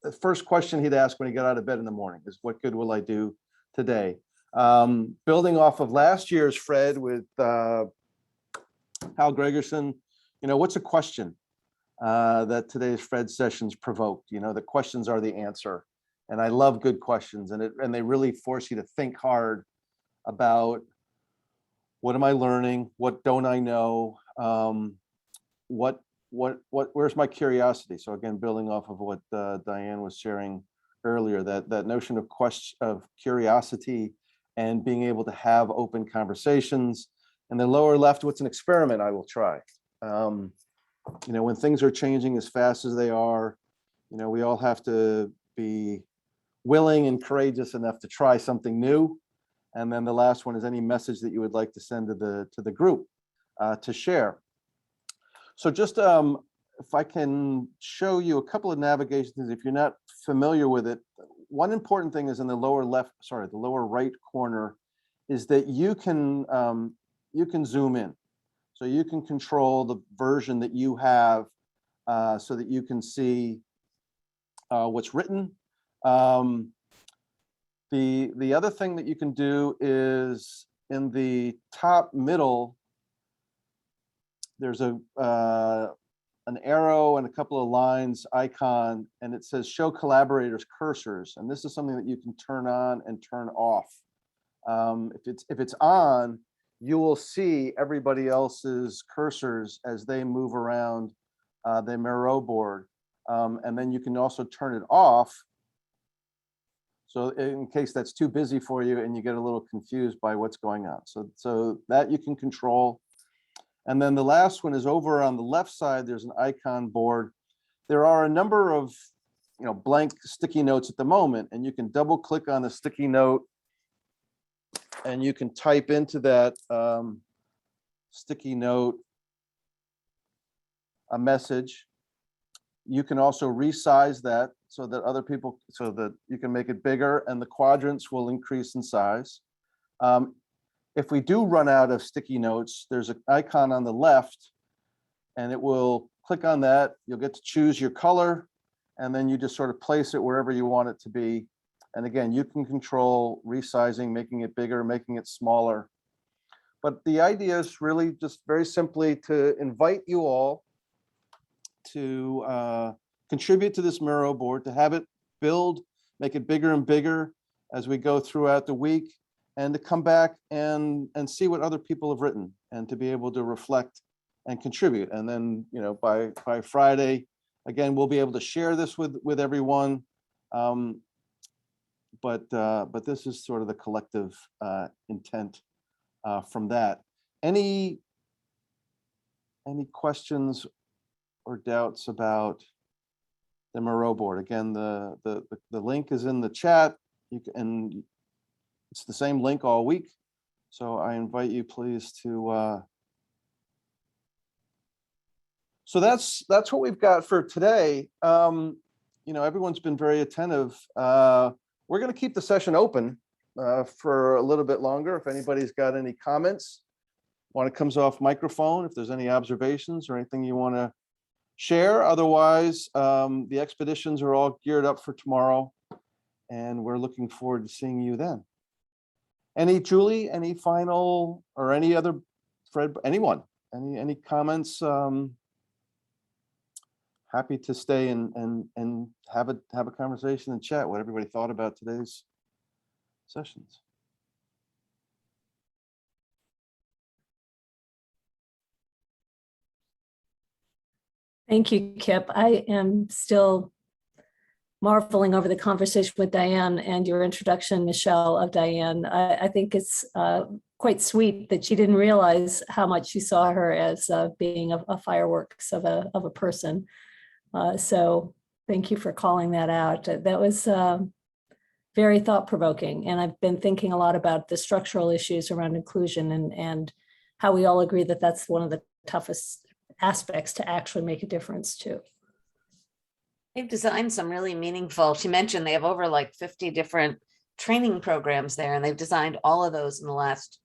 the first question he'd ask when he got out of bed in the morning is, what good will I do today? Building off of last year's Fred with Hal Gregerson, you know, what's a question that today's Fred sessions provoked? You know, the questions are the answer. And I love good questions, and they really force you to think hard about, what am I learning? What don't I know? Where's my curiosity? So again, building off of what Diane was sharing earlier, that notion of curiosity and being able to have open conversations. And then lower left, what's an experiment I will try? You know, when things are changing as fast as they are, you know, we all have to be willing and courageous enough to try something new. And then the last one is any message that you would like to send to the group to share. So just if I can show you a couple of navigations, if you're not familiar with it, one important thing is in the lower right corner, is that you can zoom in. So you can control the version that you have so that you can see what's written. The other thing that you can do is in the top middle, there's an arrow and a couple of lines icon, and it says show collaborators cursors. And this is something that you can turn on and turn off. If it's on, you will see everybody else's cursors as they move around the Miro board. And then you can also turn it off. So in case that's too busy for you and you get a little confused by what's going on. So that you can control. And then the last one is over on the left side, there's an icon board. There are a number of blank sticky notes at the moment, and you can double click on the sticky note and you can type into that sticky note a message. You can also resize that so that you can make it bigger, and the quadrants will increase in size. If we do run out of sticky notes, there's an icon on the left, and it will click on that. You'll get to choose your color, and then you just sort of place it wherever you want it to be. And again, you can control resizing, making it bigger, making it smaller. But the idea is really just very simply to invite you all to contribute to this Miro board, to have it build, make it bigger and bigger as we go throughout the week, and to come back and see what other people have written, and to be able to reflect and contribute. And then, by Friday, again, we'll be able to share this with everyone. But this is sort of the collective intent from that. Any questions or doubts about the Miro board? Again, the link is in the chat. And it's the same link all week. So I invite you please to, so that's what we've got for today. Everyone's been very attentive. We're going to keep the session open for a little bit longer. If anybody's got any comments, want to come off microphone, if there's any observations or anything you want to share. Otherwise, the expeditions are all geared up for tomorrow, and we're looking forward to seeing you then. Julie, any final or any other, Fred, anyone, any comments? Happy to stay and have a conversation and chat what everybody thought about today's sessions. Thank you, Kip. I am still marveling over the conversation with Diane and your introduction, Michelle, of Diane. I think it's quite sweet that she didn't realize how much you saw her as being a fireworks of a person. So thank you for calling that out. That was very thought-provoking. And I've been thinking a lot about the structural issues around inclusion and how we all agree that that's one of the toughest aspects to actually make a difference too. They've designed some really meaningful, she mentioned they have over like 50 different training programs there, and they've designed all of those in the last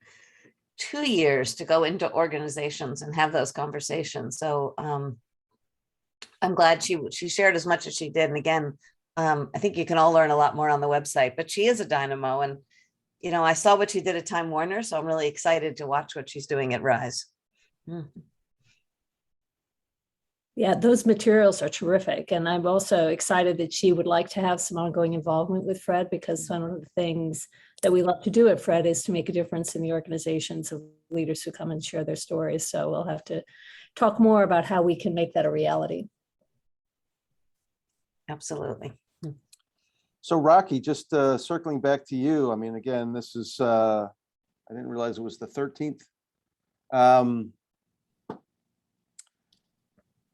2 years to go into organizations and have those conversations. So I'm glad she shared as much as she did. And again, I think you can all learn a lot more on the website, but she is a dynamo. And, I saw what she did at Time Warner, so I'm really excited to watch what she's doing at Rise. Yeah, those materials are terrific. And I'm also excited that she would like to have some ongoing involvement with Fred, because one of the things that we love to do at Fred is to make a difference in the organizations of leaders who come and share their stories. So we'll have to talk more about how we can make that a reality. Absolutely. So Rocky, just circling back to you. I mean, again, this is, I didn't realize it was the 13th.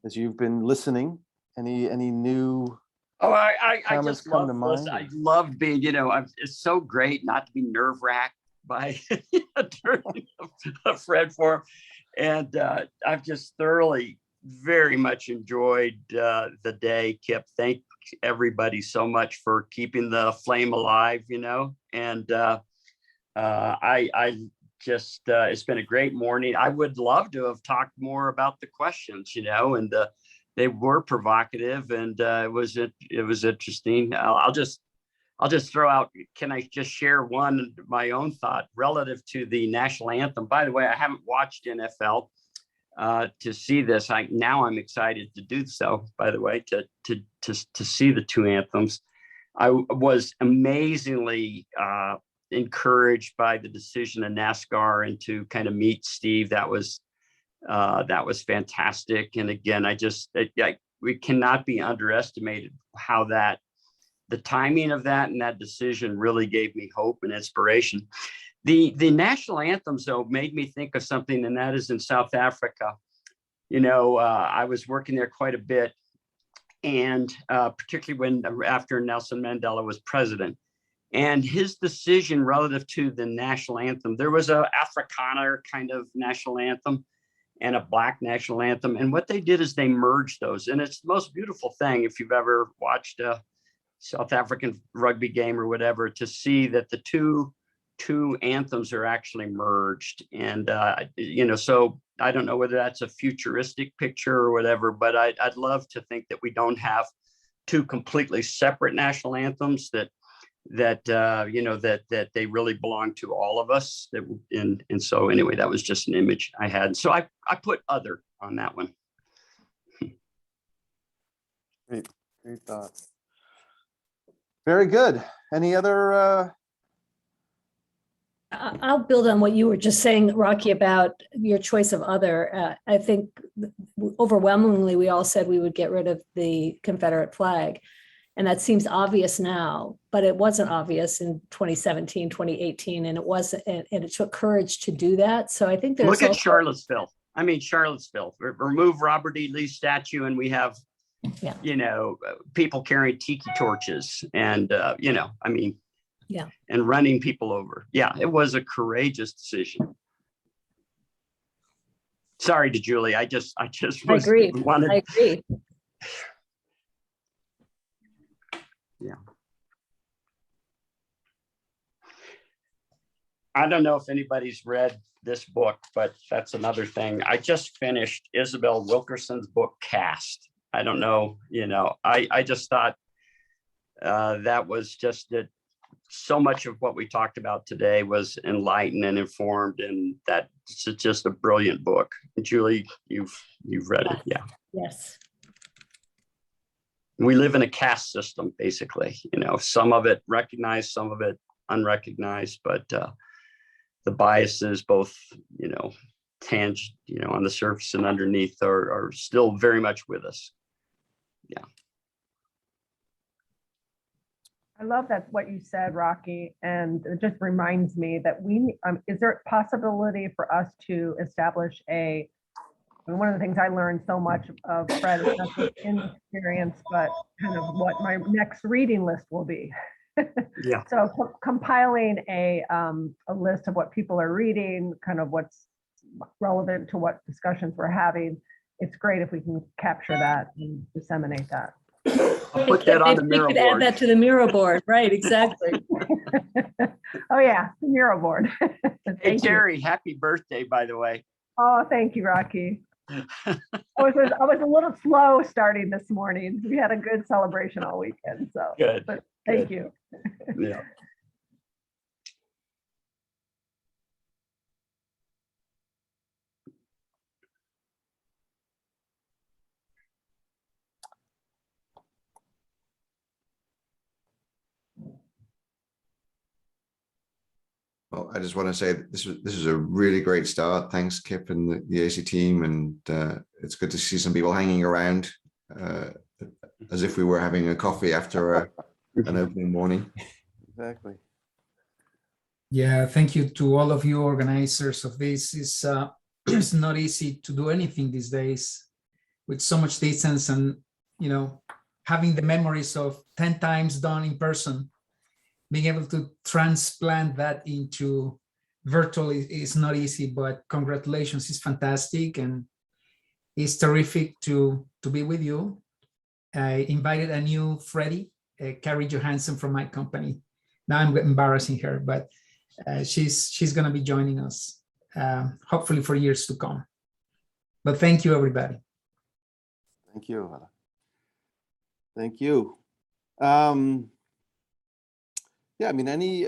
As you've been listening, any new I comments just come to love this. mind? I loved being, it's so great not to be nerve-wracked by during a Fred Forum. And I've just thoroughly very much enjoyed the day, Kip. Thank everybody so much for keeping the flame alive, and I just, it's been a great morning. I would love to have talked more about the questions, and they were provocative, and it was interesting. I'll just throw out, can I just share my own thought relative to the national anthem? By the way, I haven't watched NFL to see this. Now I'm excited to do so, by the way, to see the two anthems. I was amazingly encouraged by the decision of NASCAR and to kind of meet Steve. That was fantastic. And again, we cannot be underestimated how the timing of that and that decision really gave me hope and inspiration. The national anthems, though, made me think of something, and that is in South Africa. I was working there quite a bit, and particularly after Nelson Mandela was president, and his decision relative to the national anthem. There was a Afrikaner kind of national anthem and a Black national anthem, and what they did is they merged those, and it's the most beautiful thing if you've ever watched a South African rugby game or whatever, to see that the two anthems are actually merged. And so I don't know whether that's a futuristic picture or whatever, but I'd love to think that we don't have two completely separate national anthems, that they really belong to all of us. And so anyway, that was just an image I had. So I put other on that one. Great thought. Very good. Any other? I'll build on what you were just saying, Rocky, about your choice of other. I think overwhelmingly we all said we would get rid of the Confederate flag. And that seems obvious now, but it wasn't obvious in 2017, 2018, and it took courage to do that. So I think there's Look at Charlottesville. Charlottesville. Remove Robert E. Lee's statue, and we have, people carrying tiki torches, and and running people over. Yeah, it was a courageous decision. Sorry to Julie. I agree. I agree. Yeah. I don't know if anybody's read this book, but that's another thing. I just finished Isabel Wilkerson's book, Caste. I don't know, I just thought that was just that so much of what we talked about today was enlightened and informed, and that's just a brilliant book. Julie, you've read it. Yeah. Yes. We live in a caste system, basically, some of it recognized, some of it unrecognized, but the biases, both, on the surface and underneath, are still very much with us. Yeah. I love that what you said, Rocky, and it just reminds me that is there a possibility for us to establish one of the things I learned so much of Fred is not just in experience, but kind of what my next reading list will be. Yeah. So compiling a list of what people are reading, kind of what's relevant to what discussions we're having. It's great if we can capture that and disseminate that. I'll put that on the Miro board. Add that to the Miro board, right? Exactly. Oh yeah, the Miro board. Hey Terry, happy birthday, by the way. Oh, thank you, Rocky. I was a little slow starting this morning. We had a good celebration all weekend, so good. But thank you. Yeah. Well, I just want to say that this is a really great start. Thanks, Kip and the AC team, and it's good to see some people hanging around as if we were having a coffee after an opening morning. Exactly. Yeah, thank you to all of you organizers of this. It's not easy to do anything these days with so much distance, and having the memories of 10 times done in person. Being able to transplant that into virtual is not easy, but congratulations, it's fantastic, and it's terrific to be with you. I invited a new Freddie, Carrie Johansson from my company. Now I'm embarrassing her, but she's going to be joining us, hopefully for years to come. But thank you, everybody. Thank you. Thank you. Yeah, I mean,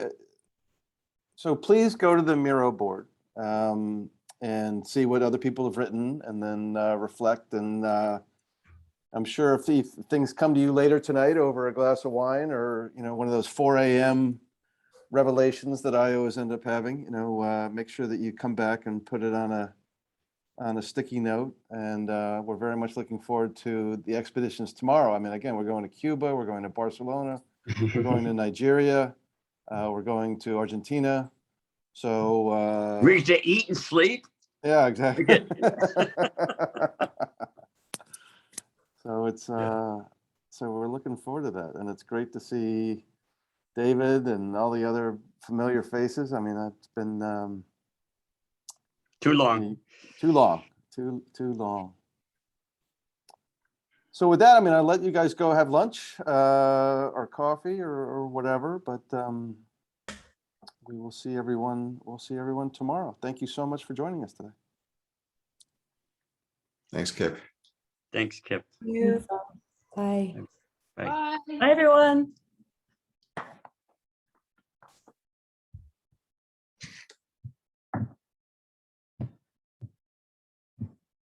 so please go to the Miro board and see what other people have written, and then reflect. And I'm sure if things come to you later tonight over a glass of wine, or one of those 4 a.m. revelations that I always end up having. Make sure that you come back and put it on a sticky note. And we're very much looking forward to the expeditions tomorrow. I mean, again, we're going to Cuba, we're going to Barcelona, we're going to Nigeria, we're going to Argentina. So We get to eat and sleep. yeah, exactly. So it's so we're looking forward to that, and it's great to see David and all the other familiar faces. I mean, it's been too long. Too long. So with that, I mean, I'll let you guys go have lunch or coffee or whatever, but we will see everyone. We'll see everyone tomorrow. Thank you so much for joining us today. Thanks, Kip. Thanks, Kip. Bye. Bye. Bye, everyone.